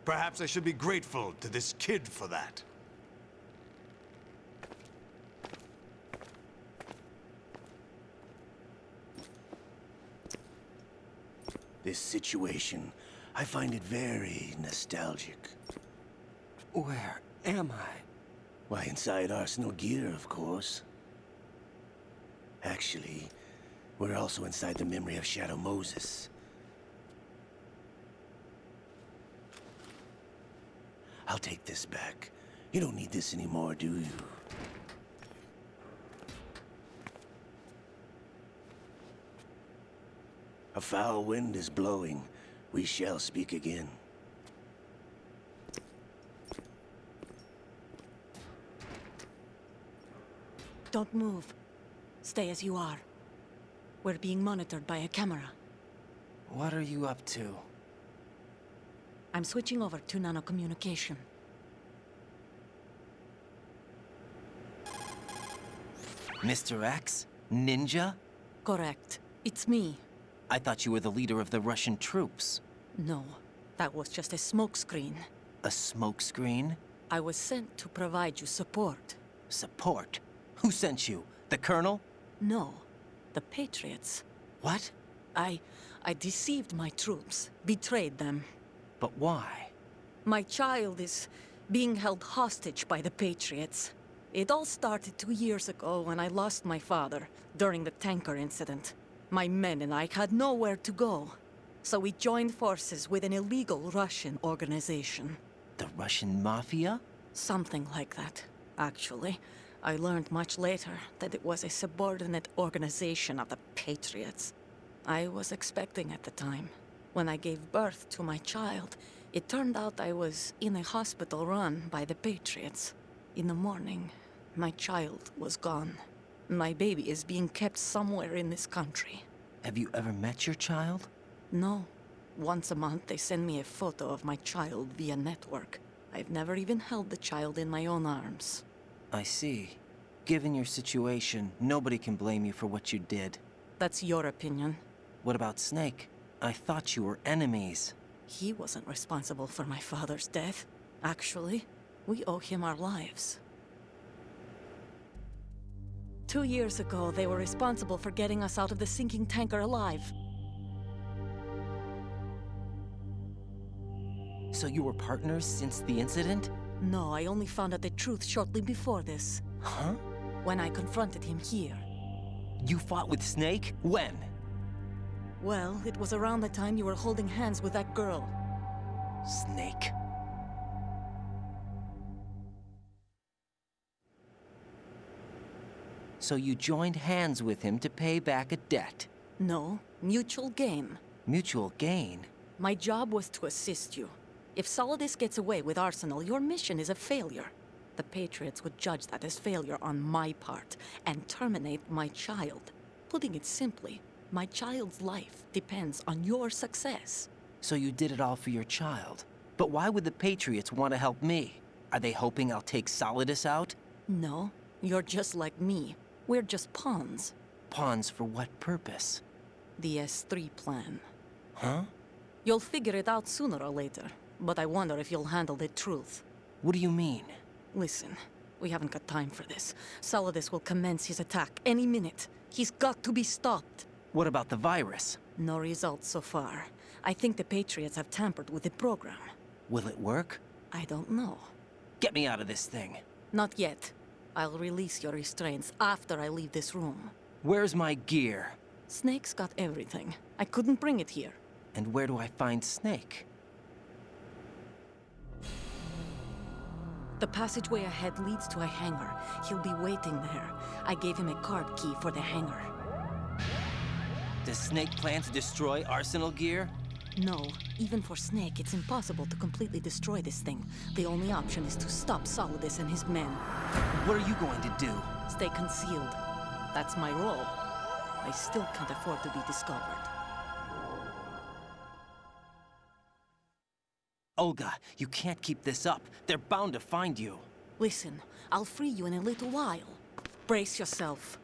Perhaps I should be grateful to this kid for that. This situation, I find it very nostalgic. Where am I? Why, inside Arsenal gear, of course. Actually, we're also inside the memory of Shadow Moses. I'll take this back. You don't need this anymore, do you? A foul wind is blowing. We shall speak again. Don't move. Stay as you are. We're being monitored by a camera. What are you up to? I'm switching over to nanocommunication. Mr. X? Ninja? Correct. It's me. I thought you were the leader of the Russian troops. No, that was just a smokescreen. A smokescreen? I was sent to provide you support. Support? Who sent you? The Colonel? No, the Patriots. What? I deceived my troops, betrayed them. But why? My child is being held hostage by the Patriots. It all started 2 years ago when I lost my father during the tanker incident. My men and I had nowhere to go, so we joined forces with an illegal Russian organization. The Russian Mafia? Something like that, actually. I learned much later that it was a subordinate organization of the Patriots. I was expecting at the time. When I gave birth to my child, it turned out I was in a hospital run by the Patriots. In the morning, my child was gone. My baby is being kept somewhere in this country. Have you ever met your child? No. Once a month, they send me a photo of my child via network. I've never even held the child in my own arms. I see. Given your situation, nobody can blame you for what you did. That's your opinion. What about Snake? I thought you were enemies. He wasn't responsible for my father's death. Actually, we owe him our lives. 2 years ago, they were responsible for getting us out of the sinking tanker alive. So you were partners since the incident? No, I only found out the truth shortly before this. Huh? When I confronted him here. You fought with Snake? When? Well, it was around the time you were holding hands with that girl. Snake. So you joined hands with him to pay back a debt? No, mutual gain. Mutual gain? My job was to assist you. If Solidus gets away with Arsenal, your mission is a failure. The Patriots would judge that as failure on my part and terminate my child. Putting it simply, my child's life depends on your success. So you did it all for your child. But why would the Patriots want to help me? Are they hoping I'll take Solidus out? No, you're just like me. We're just pawns. Pawns for what purpose? The S3 plan. Huh? You'll figure it out sooner or later, but I wonder if you'll handle the truth. What do you mean? Listen, we haven't got time for this. Solidus will commence his attack any minute. He's got to be stopped. What about the virus? No results so far. I think the Patriots have tampered with the program. Will it work? I don't know. Get me out of this thing. Not yet. I'll release your restraints after I leave this room. Where's my gear? Snake's got everything. I couldn't bring it here. And where do I find Snake? The passageway ahead leads to a hangar. He'll be waiting there. I gave him a card key for the hangar. Does Snake plan to destroy Arsenal gear? No. Even for Snake, it's impossible to completely destroy this thing. The only option is to stop Solidus and his men. What are you going to do? Stay concealed. That's my role. I still can't afford to be discovered. Olga, you can't keep this up. They're bound to find you. Listen, I'll free you in a little while. Brace yourself.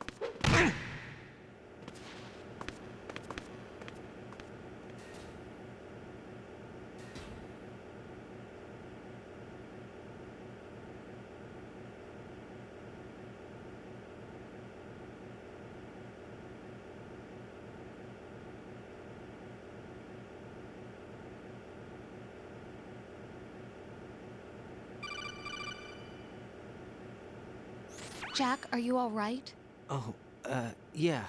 Jack, are you all right? Oh, yeah.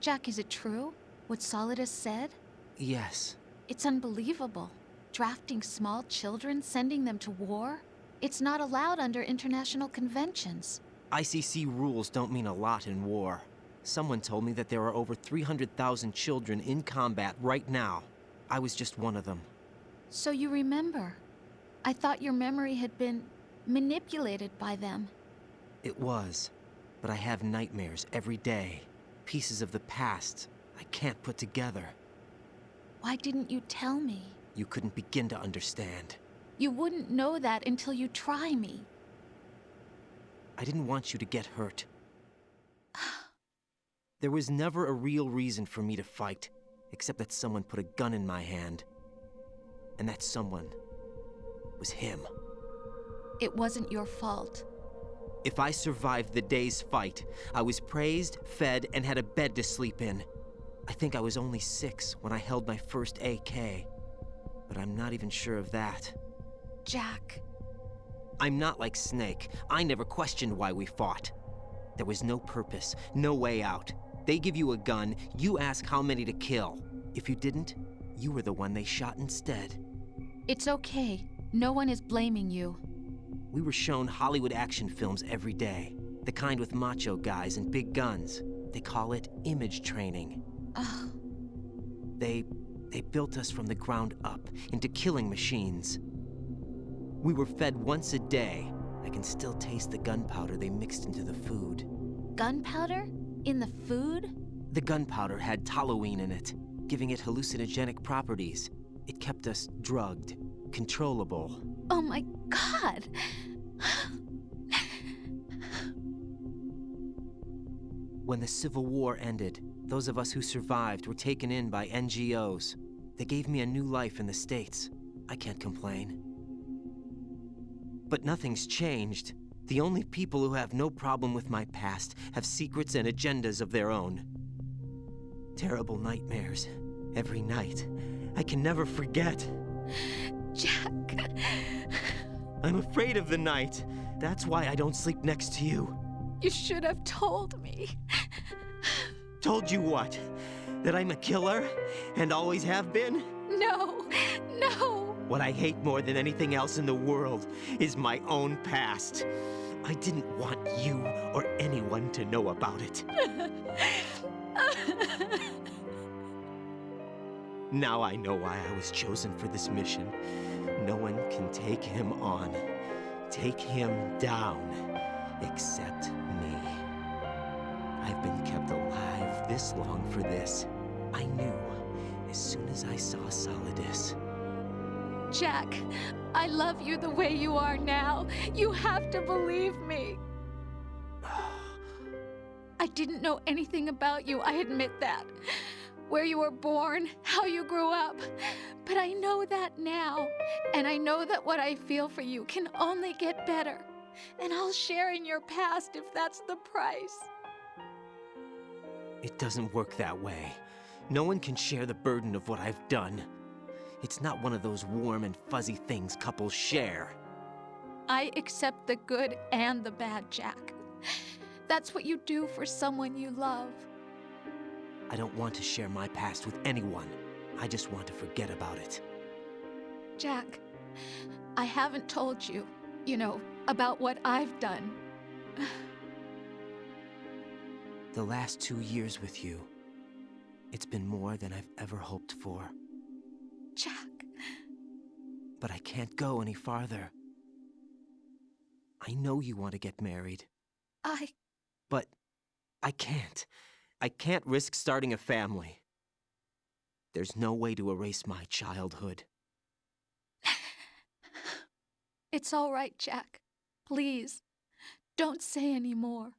Jack, is it true? What Solidus said? Yes. It's unbelievable. Drafting small children, sending them to war? It's not allowed under international conventions. ICC rules don't mean a lot in war. Someone told me that there are over 300,000 children in combat right now. I was just one of them. So you remember. I thought your memory had been manipulated by them. It was, but I have nightmares every day. Pieces of the past I can't put together. Why didn't you tell me? You couldn't begin to understand. You wouldn't know that until you try me. I didn't want you to get hurt. There was never a real reason for me to fight, except that someone put a gun in my hand. And that someone was him. It wasn't your fault. If I survived the day's fight, I was praised, fed, and had a bed to sleep in. I think I was only 6 when I held my first AK. But I'm not even sure of that. Jack. I'm not like Snake. I never questioned why we fought. There was no purpose, no way out. They give you a gun, you ask how many to kill. If you didn't, you were the one they shot instead. It's okay. No one is blaming you. We were shown Hollywood action films every day. The kind with macho guys and big guns. They call it image training. Ugh. They built us from the ground up into killing machines. We were fed once a day. I can still taste the gunpowder they mixed into the food. Gunpowder? In the food? The gunpowder had toluene in it, giving it hallucinogenic properties. It kept us drugged, controllable. Oh my God! When the Civil War ended, those of us who survived were taken in by NGOs. They gave me a new life in the States. I can't complain. But nothing's changed. The only people who have no problem with my past have secrets and agendas of their own. Terrible nightmares. Every night. I can never forget. Jack. I'm afraid of the night. That's why I don't sleep next to you. You should have told me. Told you what? That I'm a killer and always have been? No, no. What I hate more than anything else in the world is my own past. I didn't want you or anyone to know about it. Now I know why I was chosen for this mission. No one can take him on, take him down, except me. I've been kept alive this long for this. I knew as soon as I saw Solidus. Jack, I love you the way you are now. You have to believe me. I didn't know anything about you, I admit that. Where you were born, how you grew up. But I know that now. And I know that what I feel for you can only get better. And I'll share in your past if that's the price. It doesn't work that way. No one can share the burden of what I've done. It's not one of those warm and fuzzy things couples share. I accept the good and the bad, Jack. That's what you do for someone you love. I don't want to share my past with anyone. I just want to forget about it. Jack, I haven't told you, about what I've done. The last 2 years with you, it's been more than I've ever hoped for. Jack. But I can't go any farther. I know you want to get married. But I can't. I can't risk starting a family. There's no way to erase my childhood. It's all right, Jack. Please, don't say any more.